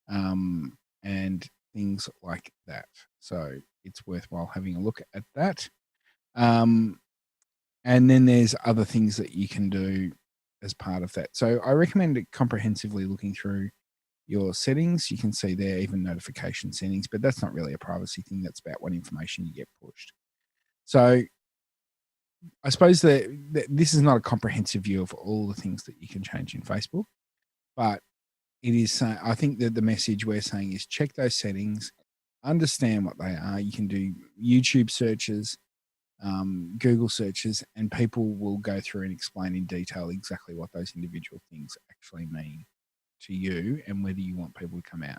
and things like that. So it's worthwhile having a look at that. And then there's other things that you can do as part of that. So I recommend comprehensively looking through your settings. You can see there even notification settings, but that's not really a privacy thing. That's about what information you get pushed. So I suppose that this is not a comprehensive view of all the things that you can change in Facebook, but it is. I think that the message we're saying is check those settings, understand what they are. You can do YouTube searches, Google searches, and people will go through and explain in detail exactly what those individual things actually mean to you and whether you want people to come out.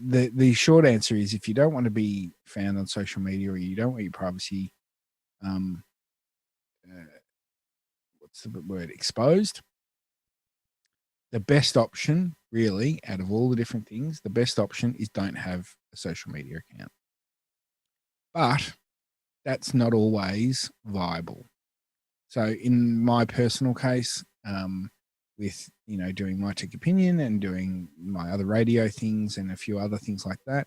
The short answer is if you don't want to be found on social media or you don't want your privacy what's the word, exposed, the best option really out of all the different things, the best option is don't have a social media account. But that's not always viable. So in my personal case, with doing my tech opinion and doing my other radio things and a few other things like that,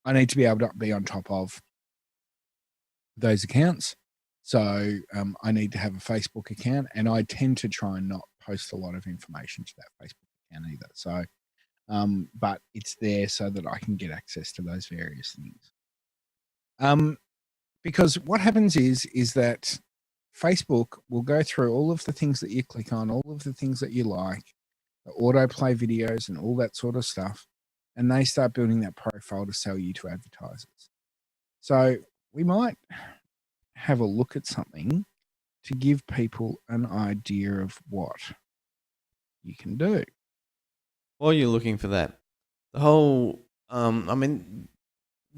I need to be able to be on top of those accounts. So I need to have a Facebook account, and I tend to try and not post a lot of information to that Facebook account either. So, but it's there so that I can get access to those various things. Because what happens is that Facebook will go through all of the things that you click on, all of the things that you like, the autoplay videos and all that sort of stuff, and they start building that profile to sell you to advertisers. So we might have a look at something to give people an idea of what you can do.
While you're looking for that, the whole,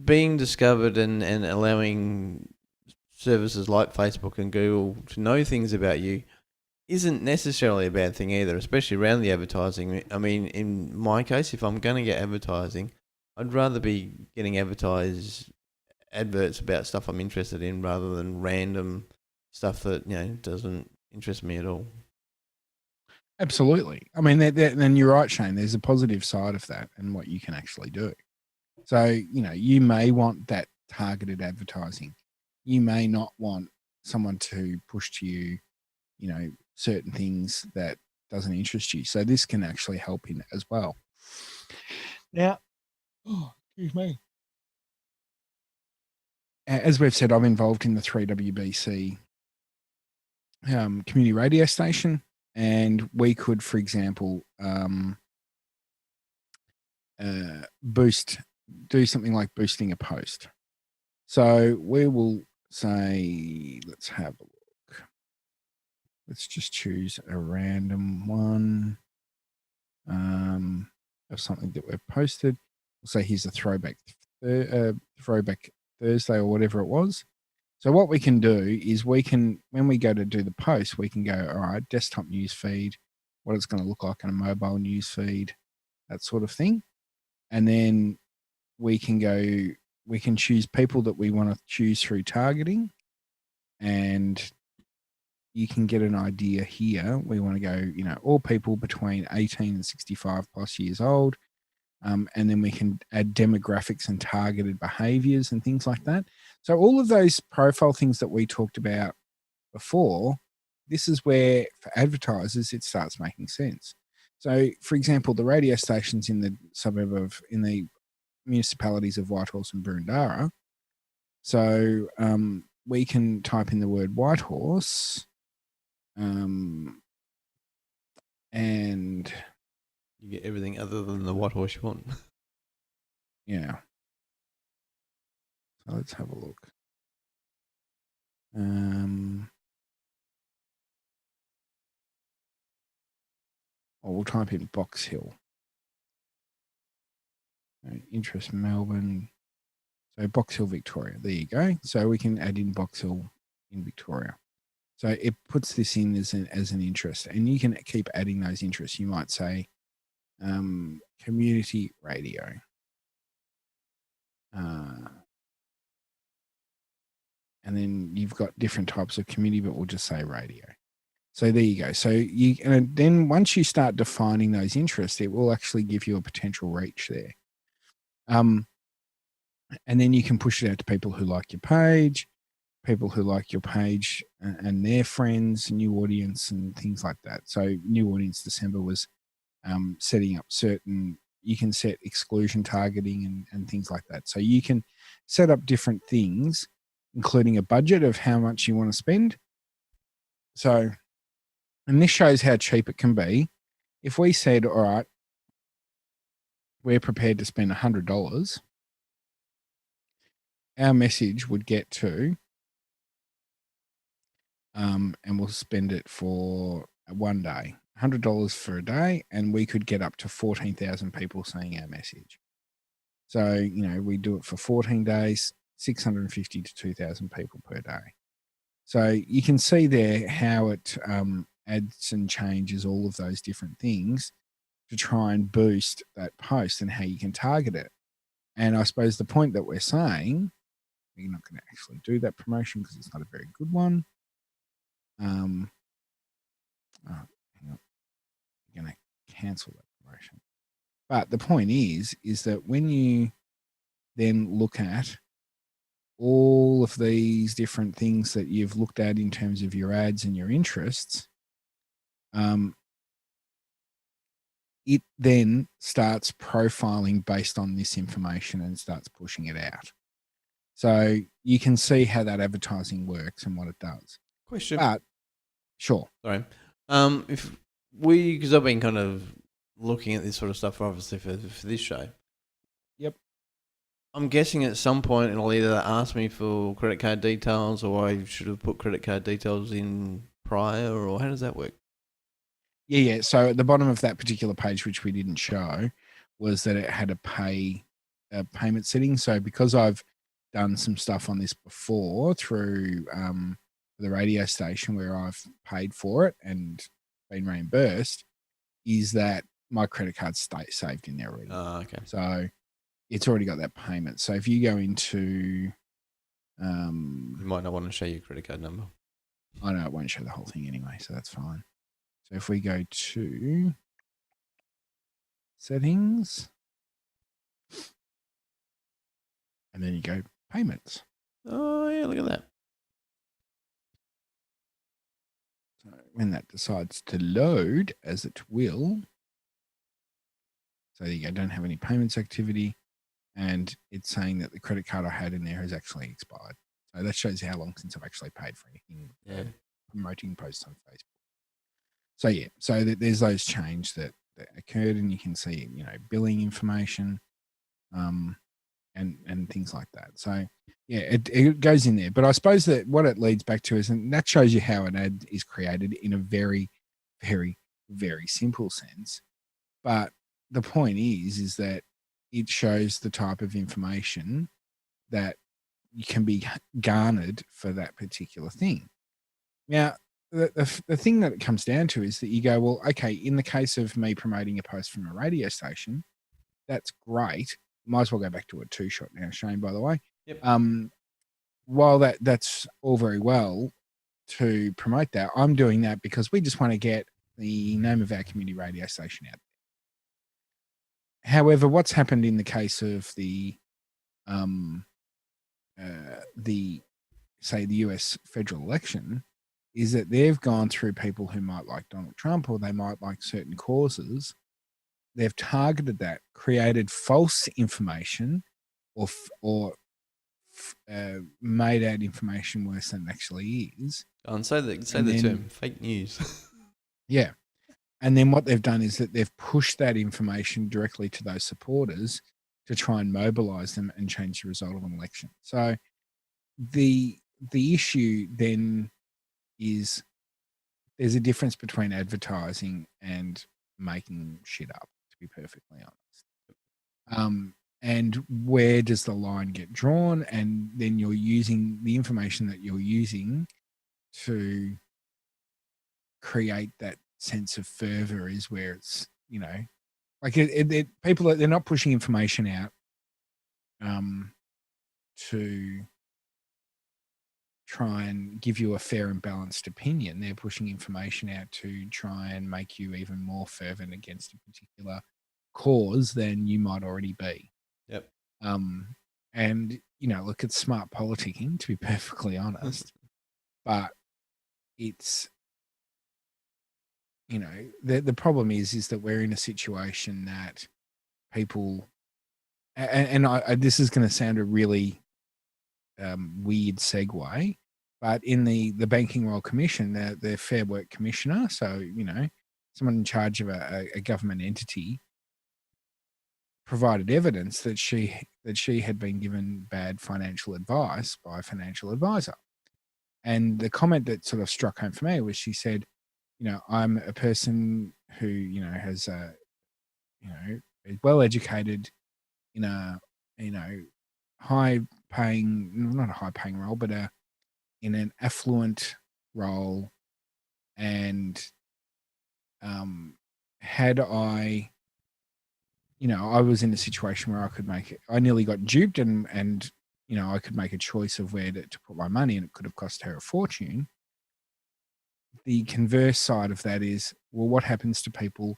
being discovered and allowing services like Facebook and Google to know things about you isn't necessarily a bad thing either, especially around the advertising. I mean, in my case, if I'm going to get advertising, I'd rather be getting adverts about stuff I'm interested in rather than random stuff that doesn't interest me at all.
Absolutely. I mean, then you're right, Shane. There's a positive side of that and what you can actually do. So, you may want that targeted advertising. You may not want someone to push to you, certain things that doesn't interest you. So this can actually help in as well. Now, excuse me. As we've said, I'm involved in the 3WBC community radio station, and we could, for example, do something like boosting a post. So we will say, let's have a look. Let's just choose a random one of something that we've posted. We'll say here's a throwback Thursday or whatever it was. So what we can do is when we go to do the post, we can go, all right, desktop news feed, what it's going to look like on a mobile news feed, that sort of thing. And then we can choose people that we want to choose through targeting, and you can get an idea here. We want to go, all people between 18 and 65 plus years old. And then we can add demographics and targeted behaviors and things like that. So all of those profile things that we talked about before, this is where for advertisers, it starts making sense. So for example, the radio stations in the in the municipalities of Whitehorse and Boroondara. So we can type in the word Whitehorse, and
You get everything other than the white horse you want.
Yeah. So let's have a look. We'll type in Box Hill. Interest Melbourne. So Box Hill, Victoria. There you go. So we can add in Box Hill in Victoria. So it puts this in as an interest, and you can keep adding those interests. You might say community radio. And then you've got different types of community, but we'll just say radio. So there you go. So and then once you start defining those interests, it will actually give you a potential reach there. And then you can push it out to people who like your page, and their friends, new audience, and things like that. So new audience December was setting up you can set exclusion targeting and things like that. So you can set up different things, including a budget of how much you want to spend. So, and this shows how cheap it can be. If we said, all right, we're prepared to spend $100, our message would get to, and we'll spend it for one day, $100 for a day, and we could get up to 14,000 people seeing our message. So, we do it for 14 days, 650 to 2,000 people per day. So you can see there how it adds and changes all of those different things to try and boost that post and how you can target it. And I suppose the point that we're saying, we're not going to actually do that promotion because it's not a very good one. Hang on. I'm going to cancel that promotion. But the point is that when you then look at all of these different things that you've looked at in terms of your ads and your interests, it then starts profiling based on this information and starts pushing it out. So you can see how that advertising works and what it does.
Question.
But sure.
Sorry. Because I've been kind of looking at this sort of stuff, obviously for this show.
Yep.
I'm guessing at some point it'll either ask me for credit card details, or I should have put credit card details in prior, or how does that work?
Yeah. So at the bottom of that particular page, which we didn't show, was that it had a payment setting. So because I've done some stuff on this before through the radio station where I've paid for it and been reimbursed, is that my credit card's saved in there already.
Okay.
So it's already got that payment. So if you go into
you might not want to show your credit card number.
I know it won't show the whole thing anyway, so that's fine. So if we go to settings, and then you go payments.
Oh, yeah, look at that.
So when that decides to load, as it will, so there you go, don't have any payments activity, and it's saying that the credit card I had in there has actually expired. So that shows how long since I've actually paid for anything.
Yeah.
Promoting posts on Facebook. So yeah, so there's those changes that occurred, and you can see, billing information, and things like that. So yeah, it goes in there. But I suppose that what it leads back to is, and that shows you how an ad is created in a very, very, very simple sense. But the point is that it shows the type of information that can be garnered for that particular thing. Now, the thing that it comes down to is that you go, well, okay, in the case of me promoting a post from a radio station, that's great. Might as well go back to a two-shot now, Shane, by the way.
Yep.
While that's all very well to promote that, I'm doing that because we just want to get the name of our community radio station out. However, what's happened in the case of the US federal election is that they've gone through people who might like Donald Trump or they might like certain causes. They've targeted that, created false information or made out information worse than it actually is.
And say the term fake news.
Yeah. And then what they've done is that they've pushed that information directly to those supporters to try and mobilize them and change the result of an election. So the issue then is there's a difference between advertising and making shit up, to be perfectly honest. And where does the line get drawn? And then you're using the information that you're using to create that sense of fervor is where it's, like people, they're not pushing information out to try and give you a fair and balanced opinion. They're pushing information out to try and make you even more fervent against a particular cause than you might already be.
Yep.
And look, it's smart politicking, to be perfectly honest, but it's the problem is that we're in a situation that people, and this is going to sound a really weird segue, but in the Banking Royal Commission, the Fair Work Commissioner, so someone in charge of a government entity, provided evidence that she had been given bad financial advice by a financial advisor. And the comment that sort of struck home for me was she said, I'm a person who has is well educated in a high paying, not a high paying role, but in an affluent role. And had I was in a situation where I could make it, I nearly got duped and I could make a choice of where to put my money, and it could have cost her a fortune. The converse side of that is, well, what happens to people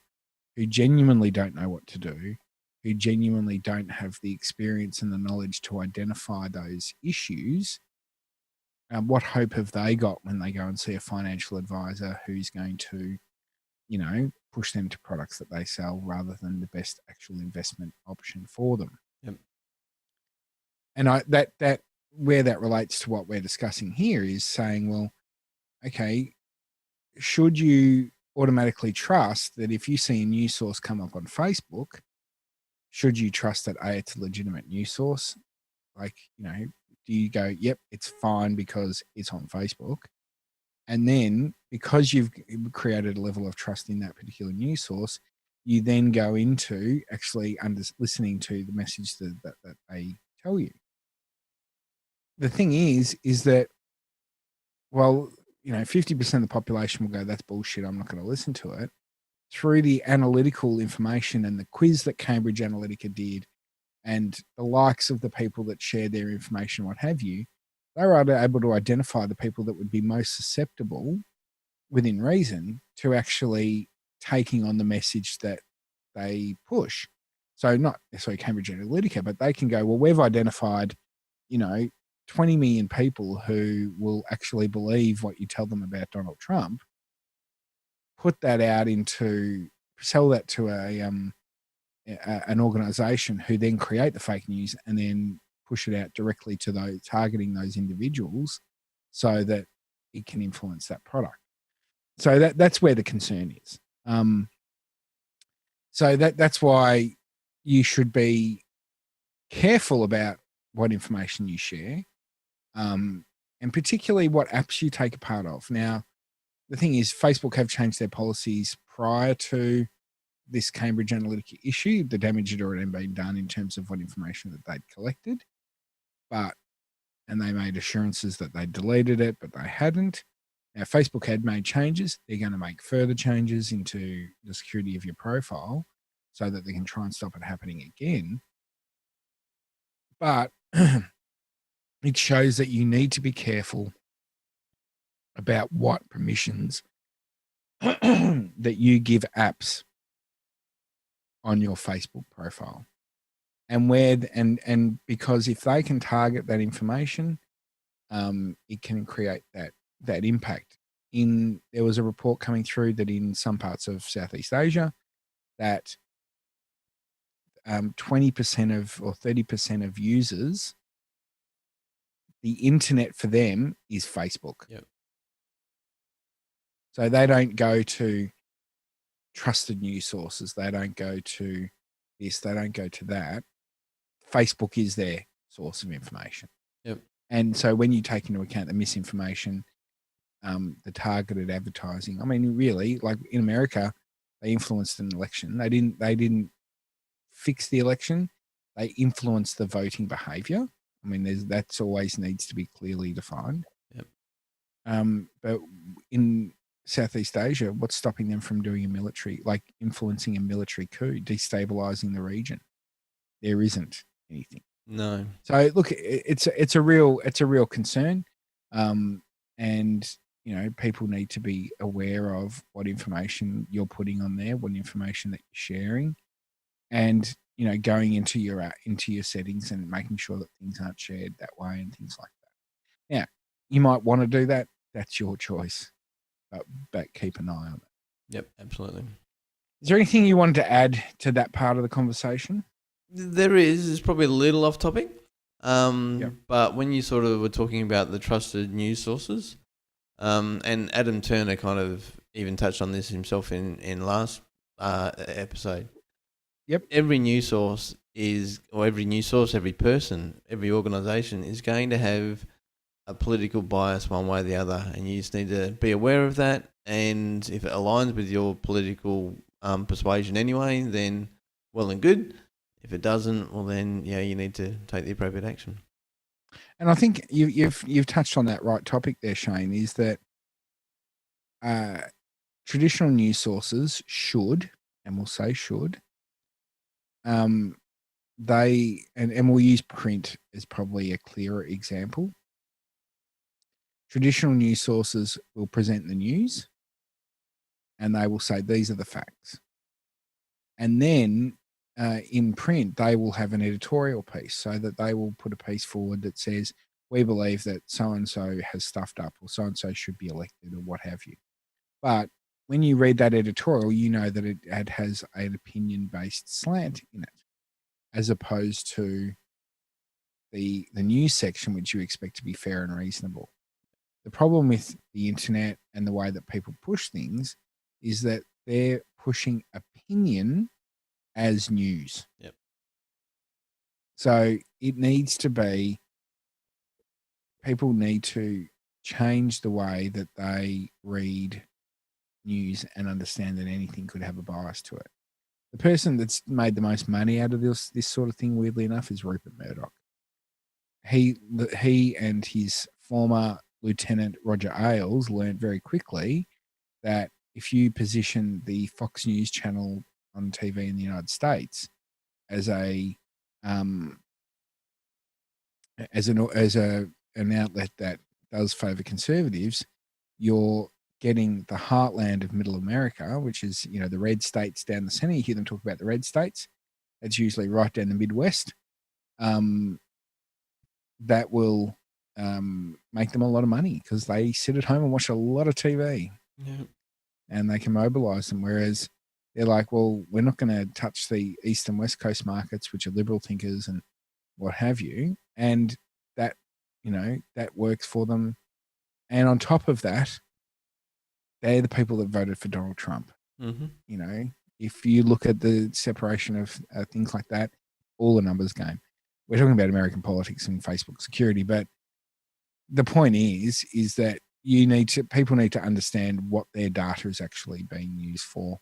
who genuinely don't know what to do, who genuinely don't have the experience and the knowledge to identify those issues? What hope have they got when they go and see a financial advisor who's going to, push them to products that they sell rather than the best actual investment option for them?
Yep.
And that where that relates to what we're discussing here is saying, well, okay, should you automatically trust that if you see a news source come up on Facebook, should you trust that it's a legitimate news source? Like, do you go, yep, it's fine because it's on Facebook? And then because you've created a level of trust in that particular news source, you then go into actually listening to the message that they tell you. The thing is that, well, 50% of the population will go, that's bullshit, I'm not going to listen to it. Through the analytical information and the quiz that Cambridge Analytica did and the likes of the people that shared their information, what have you, they were able to identify the people that would be most susceptible, within reason, to actually taking on the message that they push. So not necessarily Cambridge Analytica, but they can go, well, we've identified, 20 million people who will actually believe what you tell them about Donald Trump, put that out sell that to an organization who then create the fake news and then push it out directly to those targeting those individuals so that it can influence that product. So that's where the concern is. So that's why you should be careful about what information you share, and particularly what apps you take a part of. Now, the thing is, Facebook have changed their policies prior to this Cambridge Analytica issue. The damage had already been done in terms of what information that they'd collected, and they made assurances that they deleted it, but they hadn't. Now, Facebook had made changes. They're going to make further changes into the security of your profile so that they can try and stop it happening again. But it shows that you need to be careful about what permissions that you give apps on your Facebook profile. And because if they can target that information, it can create that impact. There was a report coming through that in some parts of Southeast Asia, that 20% or 30% of users, the internet for them is Facebook.
Yep.
So they don't go to trusted news sources. They don't go to this, they don't go to that. Facebook is their source of information.
Yep.
And so when you take into account the misinformation, the targeted advertising, I mean, really, like in America, they influenced an election. They didn't fix the election. They influenced the voting behavior. I mean, that's always needs to be clearly defined.
Yep.
But in Southeast Asia, what's stopping them from doing a military, like influencing a military coup, destabilizing the region? There isn't anything.
No.
So look, it's a real concern, and you know, people need to be aware of what information you're putting on there, what information that you're sharing, and you know, going into your settings and making sure that things aren't shared that way and things like that. Now, you might want to do that. That's your choice, but keep an eye on it.
Yep, absolutely.
Is there anything you wanted to add to that part of the conversation?
There is. It's probably a little off topic.
Yep.
But when you sort of were talking about the trusted news sources, and Adam Turner kind of even touched on this himself in last episode.
Yep.
Every news source every person, every organisation is going to have a political bias one way or the other, and you just need to be aware of that. And if it aligns with your political persuasion anyway, then well and good. If it doesn't, well then you need to take the appropriate action.
And I think you've touched on that right topic there, Shane. Is that traditional news sources should, and we'll say should, they and we'll use print as probably a clearer example. Traditional news sources will present the news, and they will say these are the facts, and then in print they will have an editorial piece, so that they will put a piece forward that says we believe that so and so has stuffed up, or so and so should be elected, or what have you. But when you read that editorial, you know that it has an opinion-based slant in it, as opposed to the news section, which you expect to be fair and reasonable. The problem with the internet and the way that people push things is that they're pushing opinion as news.
Yep.
So it needs to be, people need to change the way that they read news and understand that anything could have a bias to it. The person that's made the most money out of this sort of thing, weirdly enough, is Rupert Murdoch. He and his former lieutenant Roger Ailes learned very quickly that if you position the Fox News channel on TV in the United States as an outlet that does favor conservatives, you're getting the heartland of Middle America, which is, you know, the red states down the center. You hear them talk about the red states. That's usually right down the Midwest. That will make them a lot of money because they sit at home and watch a lot of TV.
Yeah.
And they can mobilize them. Whereas they're like, well, we're not going to touch the East and West Coast markets, which are liberal thinkers and what have you. And that, you know, that works for them. And on top of that, they're the people that voted for Donald Trump.
Mm-hmm.
You know, if you look at the separation of things like that, all the numbers game. We're talking about American politics and Facebook security, but the point is that people need to understand what their data is actually being used for.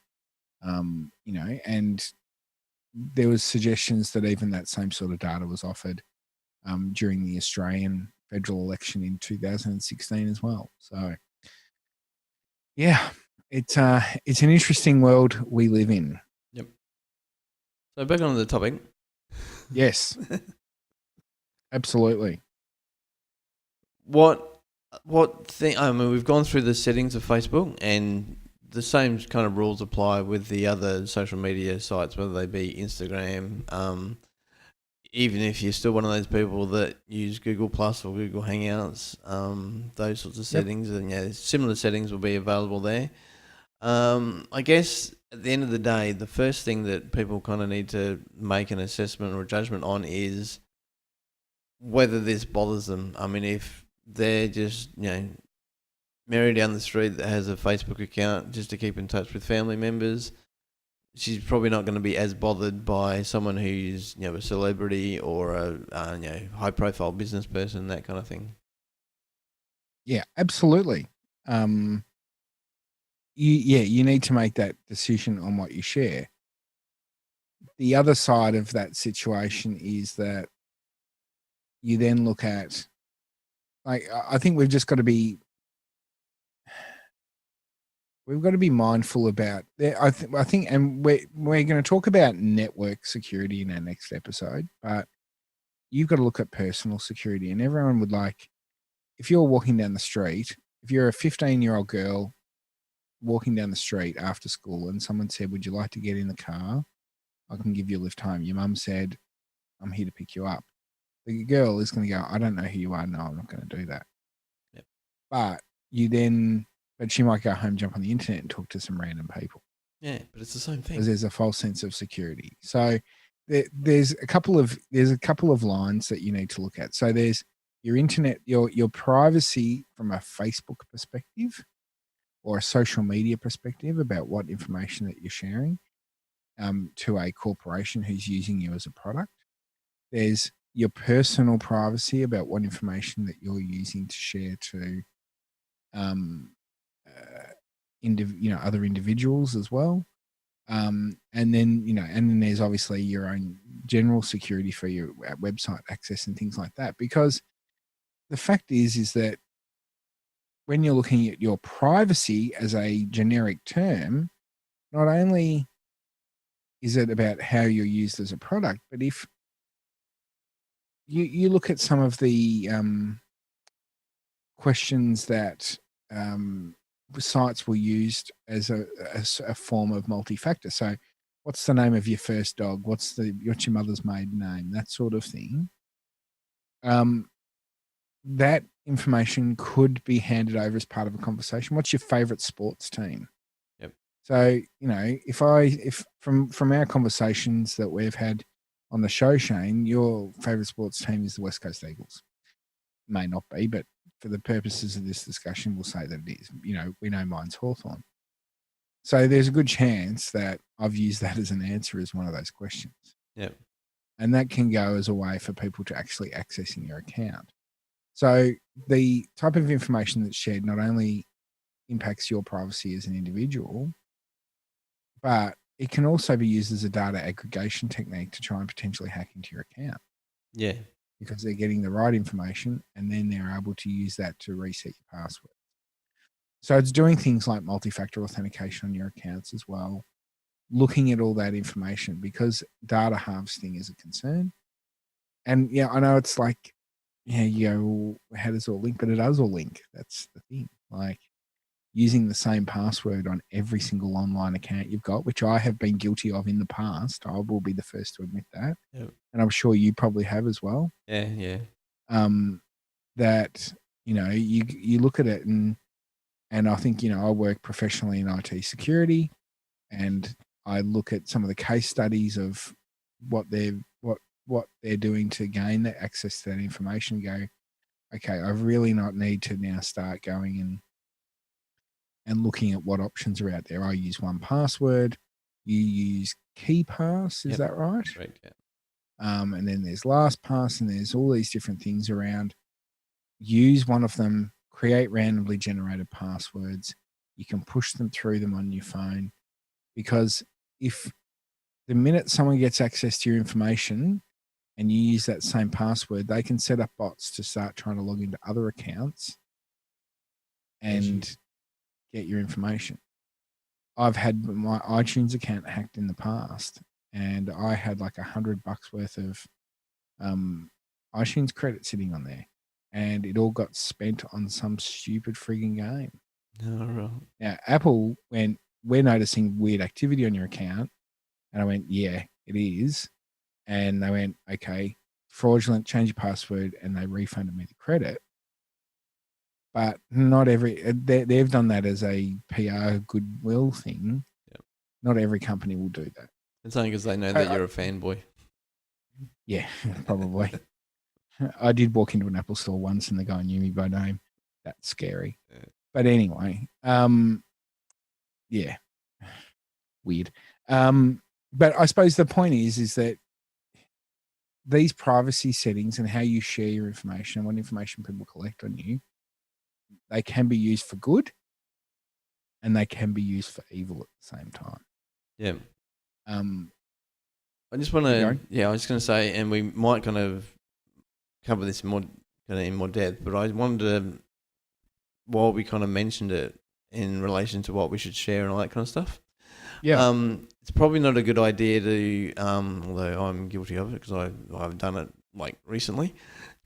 You know, and there was suggestions that even that same sort of data was offered during the Australian federal election in 2016 as well. So, yeah, it's an interesting world we live in.
Yep. So back on the topic.
Yes, absolutely.
What thing? I mean, we've gone through the settings of Facebook, and the same kind of rules apply with the other social media sites, whether they be Instagram. Even if you're still one of those people that use Google Plus or Google Hangouts, those sorts of settings, and similar settings will be available there. I guess at the end of the day, the first thing that people kind of need to make an assessment or a judgment on is whether this bothers them. I mean, if they're just, Mary down the street that has a Facebook account just to keep in touch with family members, she's probably not going to be as bothered by someone who's a celebrity or a high profile business person, that kind of thing.
Yeah, absolutely. You need to make that decision on what you share. The other side of that situation is that you then look at, I think we've just got to be mindful about that. I think, and we're going to talk about network security in our next episode, but you've got to look at personal security. And everyone would if you're walking down the street, if you're a 15-year-old girl walking down the street after school and someone said, "Would you like to get in the car? I can give you a lift home." Your mum said, "I'm here to pick you up." The girl is going to go, "I don't know who you are. No, I'm not going to do that."
Yep.
But she might go home, jump on the internet and talk to some random people.
Yeah, but it's the same thing.
Because there's a false sense of security. So there's a couple of lines that you need to look at. So there's your internet, your privacy from a Facebook perspective or a social media perspective about what information that you're sharing to a corporation who's using you as a product. There's your personal privacy about what information that you're using to share to other individuals as well. And then there's obviously your own general security for your website access and things like that. Because the fact is that when you're looking at your privacy as a generic term, not only is it about how you're used as a product, but if you look at some of the questions that sites will use as a form of multi-factor. So what's the name of your first dog? What's your mother's maiden name? That sort of thing. That information could be handed over as part of a conversation. What's your favorite sports team?
Yep.
So, if from our conversations that we've had on the show, Shane, your favorite sports team is the West Coast Eagles. May not be, but for the purposes of this discussion, we'll say that it is. We know mine's Hawthorn. So there's a good chance that I've used that as an answer as one of those questions.
Yep.
And that can go as a way for people to actually accessing your account. So the type of information that's shared not only impacts your privacy as an individual, but it can also be used as a data aggregation technique to try and potentially hack into your account.
Yeah.
Because they're getting the right information and then they're able to use that to reset your password. So it's doing things like multi-factor authentication on your accounts as well, looking at all that information because data harvesting is a concern. And yeah, I know it's like, you go, well, how does it all link? But it does all link. That's the thing. Like using the same password on every single online account you've got, which I have been guilty of in the past. I will be the first to admit that.
Yep.
And I'm sure you probably have as well.
Yeah.
That, you look at it and I think, I work professionally in IT security and I look at some of the case studies of what they're doing to gain that access to that information and go, okay, I really not need to now start going and looking at what options are out there. I use 1Password. You use KeyPass, is that right?
Right. Yeah.
And then there's LastPass, and there's all these different things around. Use one of them, create randomly generated passwords. You can push them through them on your phone because if the minute someone gets access to your information and you use that same password, they can set up bots to start trying to log into other accounts and get your information. I've had my iTunes account hacked in the past and I had like $100 worth of iTunes credit sitting on there and it all got spent on some stupid frigging game.
Oh, right.
Now, Apple went, we're noticing weird activity on your account. And I went, yeah, it is. And they went, okay, fraudulent, change your password. And they refunded me the credit. But not they've done that as a PR goodwill thing.
Yep.
Not every company will do that.
It's only because they know that you're a fanboy.
Yeah, probably. I did walk into an Apple store once and the guy knew me by name. That's scary.
Yeah.
But anyway, yeah, weird. But I suppose the point is that these privacy settings and how you share your information and what information people collect on you, they can be used for good and they can be used for evil at the same time.
Yeah.
Um,
I just want
Keep
to,
going.
yeah, I was going to say, and we might kind of cover this in more depth, but I wanted to, while we kind of mentioned it in relation to what we should share and all that kind of stuff.
Yeah.
It's probably not a good idea to, although I'm guilty of it because I've done it like recently.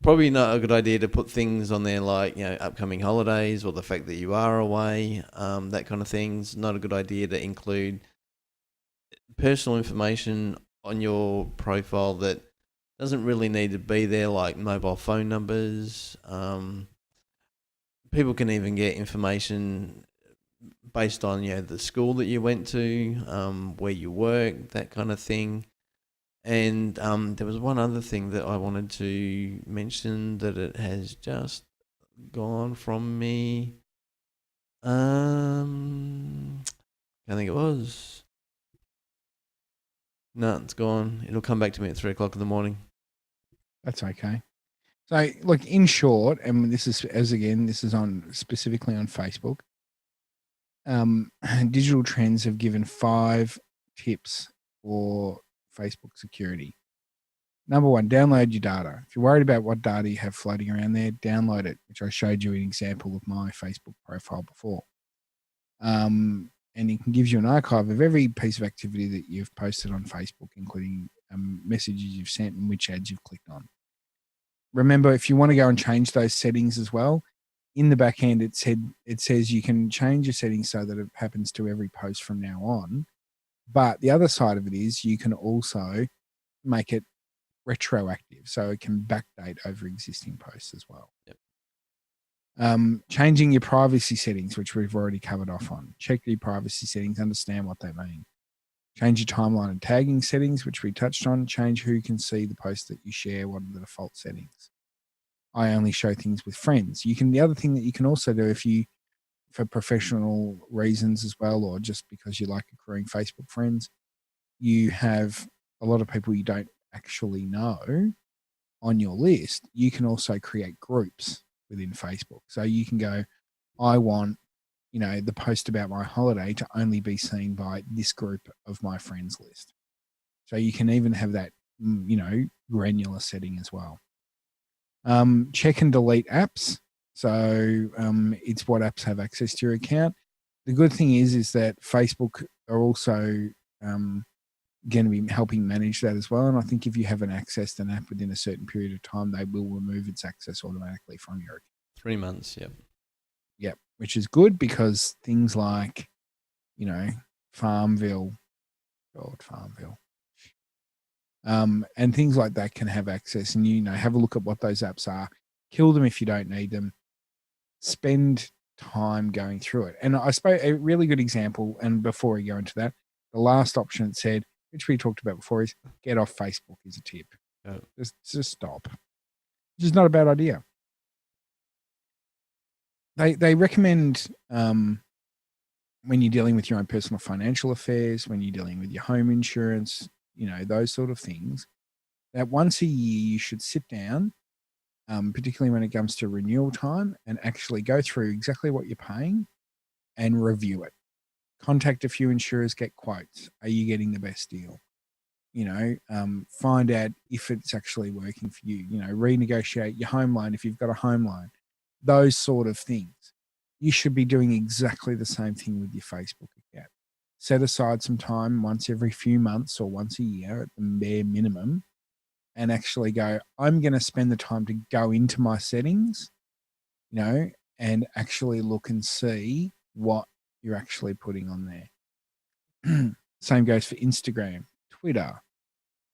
Probably not a good idea to put things on there like, you know, upcoming holidays or the fact that you are away, that kind of things. Not a good idea to include personal information on your profile that doesn't really need to be there, like mobile phone numbers. People can even get information based on, you know, the school that you went to, where you work, that kind of thing. And there was one other thing that I wanted to mention that it has just gone from me. I think it was. No, it's gone. It'll come back to me at 3 o'clock in the morning.
That's okay. So, look, in short, and this is on specifically on Facebook. Digital Trends have given 5 tips for Facebook security. Number 1, download your data. If you're worried about what data you have floating around there, download it, which I showed you an example of my Facebook profile before. And it gives you an archive of every piece of activity that you've posted on Facebook, including messages you've sent and which ads you've clicked on. Remember, if you want to go and change those settings as well, in the back end, it says you can change your settings so that it happens to every post from now on. But the other side of it is you can also make it retroactive, so it can backdate over existing posts as well.
Yep.
Changing your privacy settings, which we've already covered off on. Check your privacy settings, understand what they mean. Change your timeline and tagging settings, which we touched on. Change who can see the posts that you share. What are the default settings? I only show things with friends. The other thing that you can also do for professional reasons as well, or just because you like accruing Facebook friends, you have a lot of people you don't actually know on your list. You can also create groups within Facebook. So you can go, I want, the post about my holiday to only be seen by this group of my friends list. So you can even have that, granular setting as well. Check and delete apps. So it's what apps have access to your account. The good thing is that Facebook are also going to be helping manage that as well. And I think if you haven't accessed an app within a certain period of time, they will remove its access automatically from your account.
3 months, yep.
Yep, which is good because things like, Farmville, and things like that can have access, and have a look at what those apps are. Kill them if you don't need them. Spend time going through it. And I suppose a really good example, and before we go into that, the last option it said, which we talked about before, is get off Facebook is a tip. Just stop. Which is not a bad idea. They recommend when you're dealing with your own personal financial affairs, when you're dealing with your home insurance, those sort of things, that once a year you should sit down, particularly when it comes to renewal time, and actually go through exactly what you're paying and review it. Contact a few insurers, get quotes. Are you getting the best deal? Find out if it's actually working for you. Renegotiate your home loan if you've got a home loan. Those sort of things. You should be doing exactly the same thing with your Facebook account. Set aside some time once every few months or once a year at the bare minimum, and actually go, I'm going to spend the time to go into my settings, and actually look and see what you're actually putting on there. Same goes for Instagram, Twitter,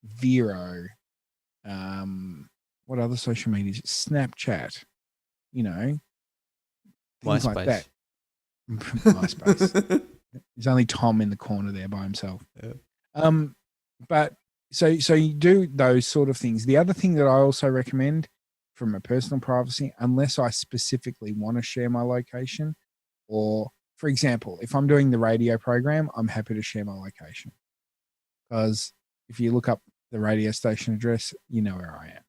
Vero, what other social medias? Snapchat, things
MySpace.
like that. MySpace. There's only Tom in the corner there by himself.
Yeah.
But so you do those sort of things. The other thing that I also recommend from a personal privacy, unless I specifically want to share my location, Or, for example, if I'm doing the radio program, I'm happy to share my location. Because if you look up the radio station address, you know where I am.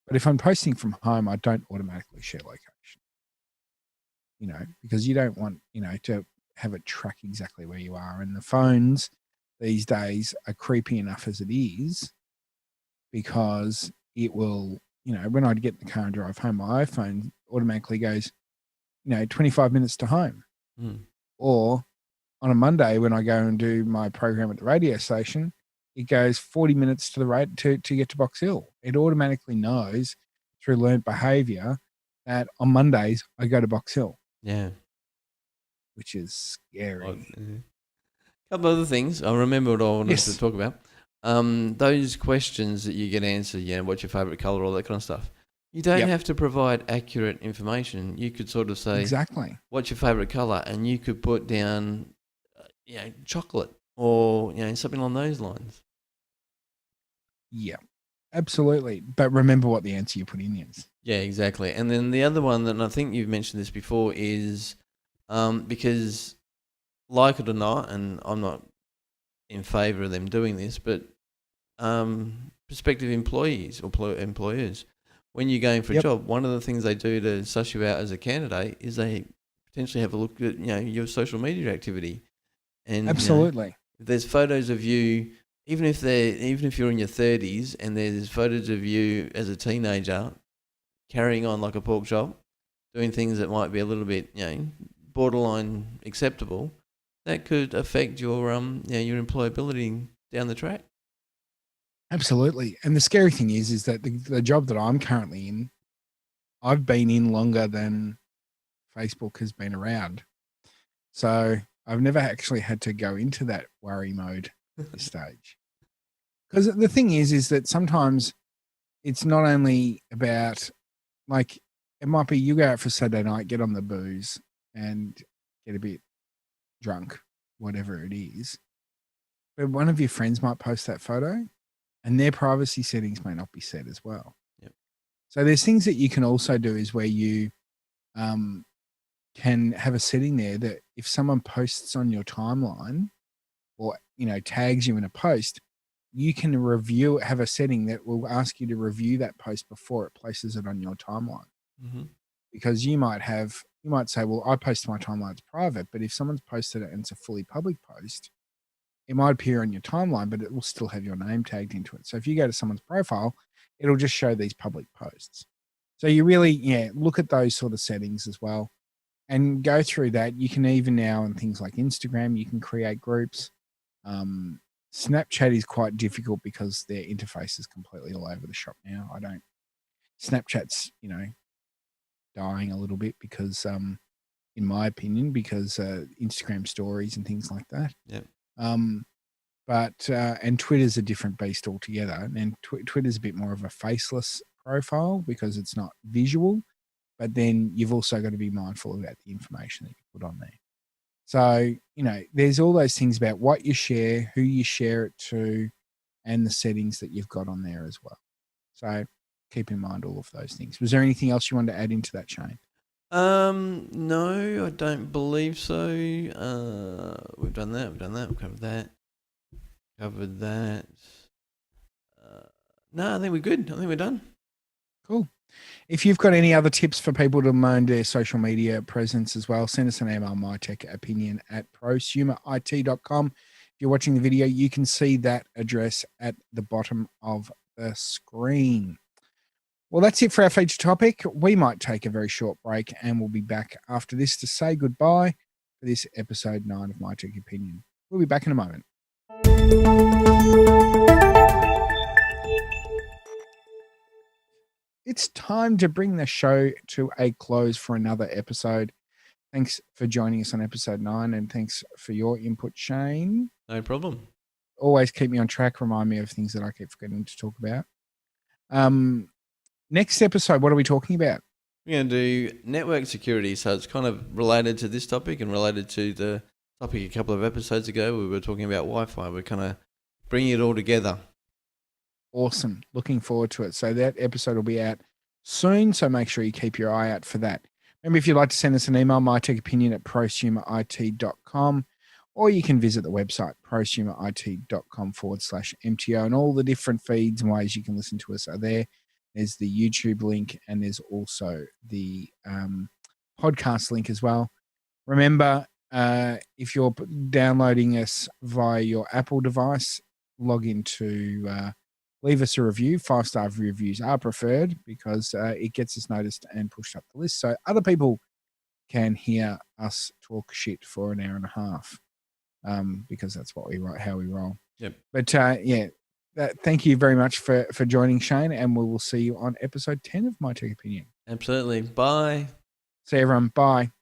But if I'm posting from home, I don't automatically share location, because you don't want, to have it track exactly where you are. And the phones these days are creepy enough as it is, because it will, when I get in the car and drive home, my iPhone automatically goes, 25 minutes to home.
Mm.
Or on a Monday when I go and do my program at the radio station, it goes 40 minutes to the right to get to Box Hill. It automatically knows through learned behavior that on Mondays I go to Box Hill,
Yeah.
which is scary.
A couple other things. I remember what I wanted to
Yes.
talk about. Those questions that you get answered, what's your favourite colour, all that kind of stuff. You don't
Yep.
have to provide accurate information. You could sort of say,
Exactly.
what's your favourite colour? And you could put down, chocolate or, something along those lines.
Yeah, absolutely. But remember what the answer you put in is.
Yeah, exactly. And then the other one, and I think you've mentioned this before, is because, like it or not, and I'm not in favour of them doing this, but prospective employees or employers, when you're going for a
Yep.
job, one of the things they do to suss you out as a candidate is they potentially have a look at your social media activity. And
Absolutely.
if there's photos of you, even if you're in your 30s and there's photos of you as a teenager carrying on like a pork chop, doing things that might be a little bit borderline acceptable, that could affect your your employability down the track.
Absolutely. And the scary thing is that the job that I'm currently in, I've been in longer than Facebook has been around. So I've never actually had to go into that worry mode at this stage. Because the thing is that sometimes it's not only about, like, it might be you go out for Saturday night, get on the booze and get a bit drunk, whatever it is. But one of your friends might post that photo and their privacy settings may not be set as well.
Yep.
So there's things that you can also do is where you can have a setting there that if someone posts on your timeline or, tags you in a post, you can have a setting that will ask you to review that post before it places it on your timeline.
Mm-hmm.
Because you might say, well, I post my timeline, it's private, but if someone's posted it and it's a fully public post, it might appear on your timeline, but it will still have your name tagged into it. So if you go to someone's profile, it'll just show these public posts. So you really, look at those sort of settings as well and go through that. You can even now on things like Instagram, you can create groups. Snapchat is quite difficult because their interface is completely all over the shop now. Snapchat's, dying a little bit because, in my opinion, because Instagram stories and things like that.
Yep.
But and Twitter's a different beast altogether. And Twitter's a bit more of a faceless profile because it's not visual. But then you've also got to be mindful about the information that you put on there. So, there's all those things about what you share, who you share it to, and the settings that you've got on there as well. So keep in mind all of those things. Was there anything else you wanted to add into that, Shane?
No, I don't believe so. We've done that. We've covered that. No, I think we're good. I think we're done.
Cool. If you've got any other tips for people to mind their social media presence as well, send us an email, mytechopinion@prosumeit.com. If you're watching the video, you can see that address at the bottom of the screen. Well, that's it for our feature topic. We might take a very short break and we'll be back after this to say goodbye for this episode 9 of My Tech Opinion. We'll be back in a moment. It's time to bring the show to a close for another episode. Thanks for joining us on episode 9 and thanks for your input, Shane.
No problem.
Always keep me on track. Remind me of things that I keep forgetting to talk about. Next episode, what are we talking about?
We're going to do network security. So it's kind of related to this topic and related to the topic a couple of episodes ago. We were talking about Wi-Fi. We're kind of bringing it all together.
Awesome. Looking forward to it. So that episode will be out soon. So make sure you keep your eye out for that. Remember, if you'd like to send us an email, mytechopinion@prosumerit.com, or you can visit the website, prosumerit.com/MTO, and all the different feeds and ways you can listen to us are there. There's the YouTube link, and there's also the podcast link as well. Remember, if you're downloading us via your Apple device, log into leave us a review. 5-star reviews are preferred because it gets us noticed and pushed up the list, so other people can hear us talk shit for an hour and a half, because that's what we write, how we roll.
Yep.
But thank you very much for joining, Shane, and we will see you on episode 10 of My Tech Opinion.
Absolutely. Bye.
See you, everyone. Bye.